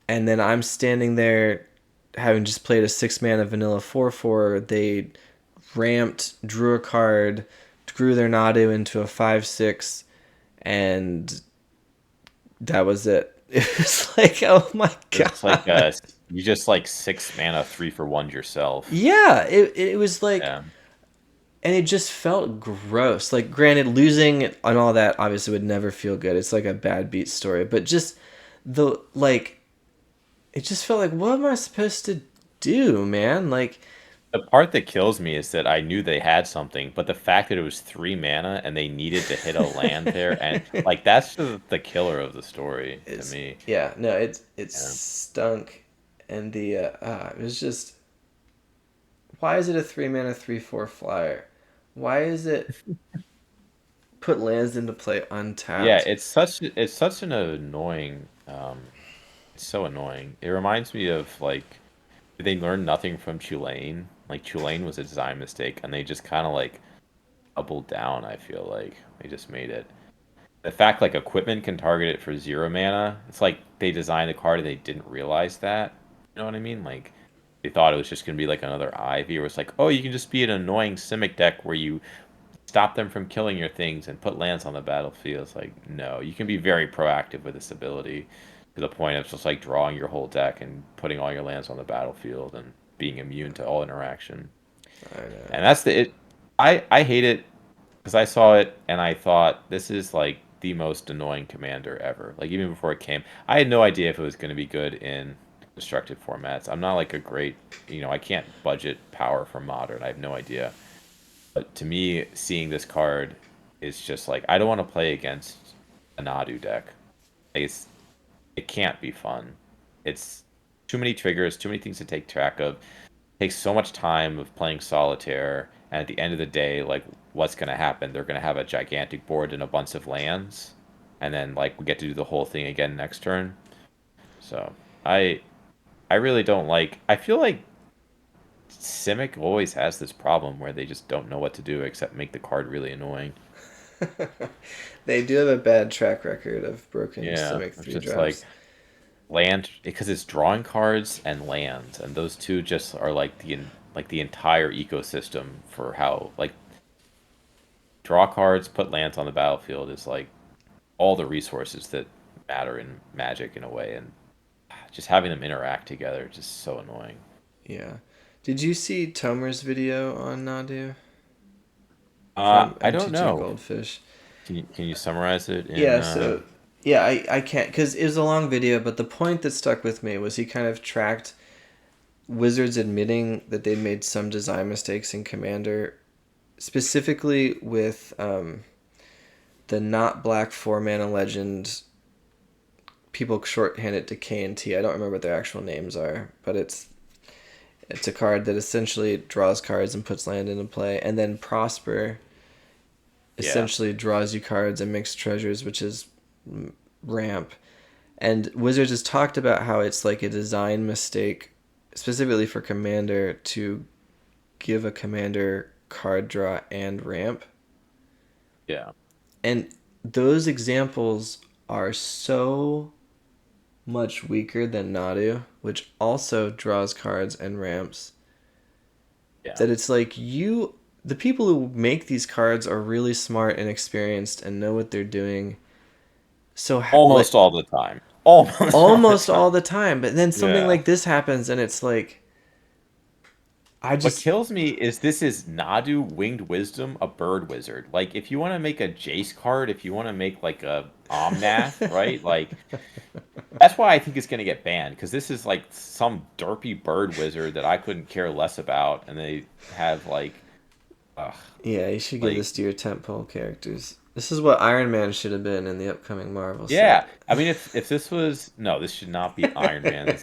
and then I'm standing there having just played a 6 mana vanilla 4/4. They ramped, drew a card, grew their Nadu into a 5/6, and that was it. It was like, oh my It's like god. you just like 6 mana 3 for 1 yourself. Yeah, it was like, Yeah. and it just felt gross. Like, granted, losing and all that obviously would never feel good. It's like a bad beat story, but just the like, it just felt like, what am I supposed to do, man? Like, The part that kills me is that I knew they had something, but the fact that it was 3 mana and they needed to hit a land there, and like that's the killer of the story to it's me. yeah, no, it Yeah. stunk, and it was just, why is it a 3 mana 3/4 flyer? Why is it put lands into play Yeah, untapped? it's such an annoying it's so annoying. It reminds me of like they learned nothing from Tulane. Like Tulane was a design mistake and they just kind of like doubled down, I feel like. They just made it. The fact like equipment can target it for 0 mana, it's like they designed the card and they didn't realize that. You know what I mean? Like they thought it was just gonna be like another Ivy, or it's like, oh, you can just be an annoying Simic deck where you stop them from killing your things and put lands on the battlefield. It's like, no, you can be very proactive with this ability to the point of just like drawing your whole deck and putting all your lands on the battlefield and being immune to all interaction. I know. And that's the it. I hate it because I saw it and I thought this is like the most annoying commander ever. Like even before it came, I had no idea if it was going to be good in destructive formats. I'm not like a great, I can't budget power for modern. I have no idea. But to me, seeing this card is just like I don't want to play against a Nadu deck. Like it can't be fun. It's too many triggers, too many things to take track of. Takes so much time of playing solitaire, and at the end of the day, like what's gonna happen? They're gonna have a gigantic board and a bunch of lands, and then like we get to do the whole thing again next turn. So I I really don't like. I feel like Simic always has this problem where they just don't know what to do except make the card really annoying. They do have a bad track record of broken Yeah, Simic it's 3 just like drops. land because it's drawing cards and lands, and those two just are like the entire ecosystem for how like draw cards, put lands on the battlefield is like all the resources that matter in Magic in a way, and just having them interact together is just so annoying. Yeah. Did you see Tomer's video on Nadu from I don't MTG know. Goldfish? Can you summarize it in? Yeah, so yeah, I can't because it was a long video, but the point that stuck with me was he kind of tracked Wizards admitting that they made some design mistakes in Commander, specifically with the not black 4-mana legend. People shorthand it to K and T. I don't remember what their actual names are, but it's a card that essentially draws cards and puts land into play, and then Prosper Yeah, essentially draws you cards and makes treasures, which is ramp. And Wizards has talked about how it's like a design mistake, specifically for Commander, to give a Commander card draw and ramp. yeah, And those examples are so much weaker than Nadu, which also draws cards and ramps, yeah. that it's like the people who make these cards are really smart and experienced and know what they're doing. So like Almost all the time. Almost all the almost time. all the time, but then something Yeah. like this happens and it's like I What just kills me is this is Nadu Winged Wisdom, a bird wizard. Like, if you want to make a Jace card, if you want to make like a Omnath, right? Like, that's why I think it's going to get banned, because this is like some derpy bird wizard that I couldn't care less about, and they have like, ugh, yeah, you should give like, this to your tentpole characters. This is what Iron Man should have been in the upcoming Marvel yeah. set. I mean, if this was no, this should not be Iron Man.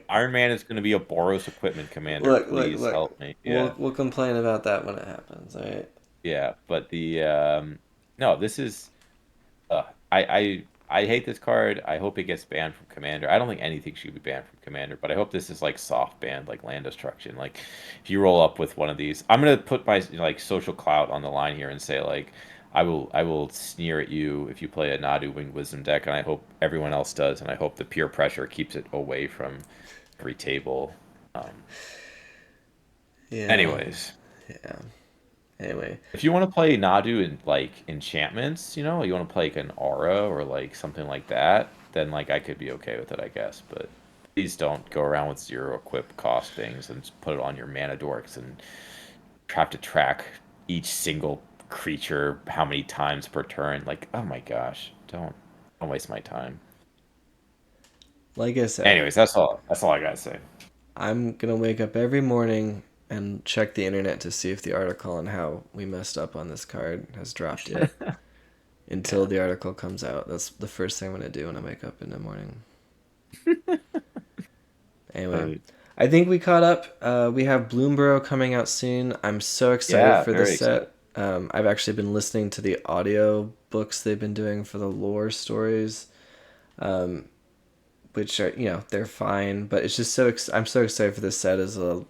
Iron Man is going to be a Boros equipment commander. Please Look. help me. Yeah. We'll complain about that when it happens, all right? Yeah, but the no, this is uh, I hate this card. I hope it gets banned from Commander. I don't think anything should be banned from Commander, but I hope this is like soft banned, like land destruction. Like, if you roll up with one of these, I'm gonna put my like social clout on the line here and say like I will sneer at you if you play a Nadu Winged Wisdom deck, and I hope everyone else does, and I hope the peer pressure keeps it away from every table. Um, Yeah. anyways. Yeah. Anyway, If you want to play Nadu in like enchantments, you want to play like an aura or like something like that, then like I could be okay with it, I guess. But please don't go around with zero equip cost things and just put it on your mana dorks and have to track each single creature how many times per turn. Like, oh my gosh, don't waste my time. like I said, Anyways, that's all I gotta say. I'm gonna wake up every morning and check the internet to see if the article on how we messed up on this card has dropped yet. Until Yeah. the article comes out. That's the first thing I'm gonna do when I wake up in the morning. Anyway, Right. I think we caught up. We have Bloomborough coming out soon. I'm so excited Yeah, for very this excited. set. I've actually been listening to the audio books they've been doing for the lore stories, um, which are they're fine, but it's just I'm so excited for this set as a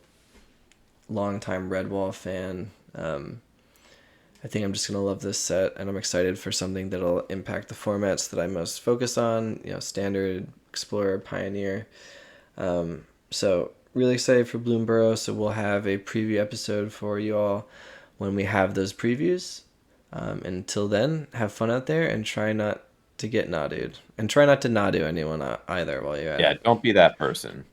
longtime Redwall fan. I think I'm just gonna love this set, and I'm excited for something that'll impact the formats that I most focus on. Standard, Explorer, Pioneer. So really excited for Bloomborough. So we'll have a preview episode for you all when we have those previews. Until then, have fun out there and try not to get nadu'd, and try not to nadu anyone either while you're at Yeah, it. don't be that person.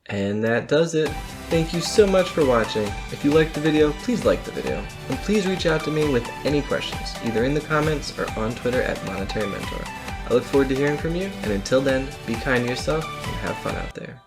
And that does it. Thank you so much for watching. If you liked the video, please like the video. And please reach out to me with any questions, either in the comments or on Twitter at Monetary Mentor. I look forward to hearing from you, and until then, be kind to yourself and have fun out there.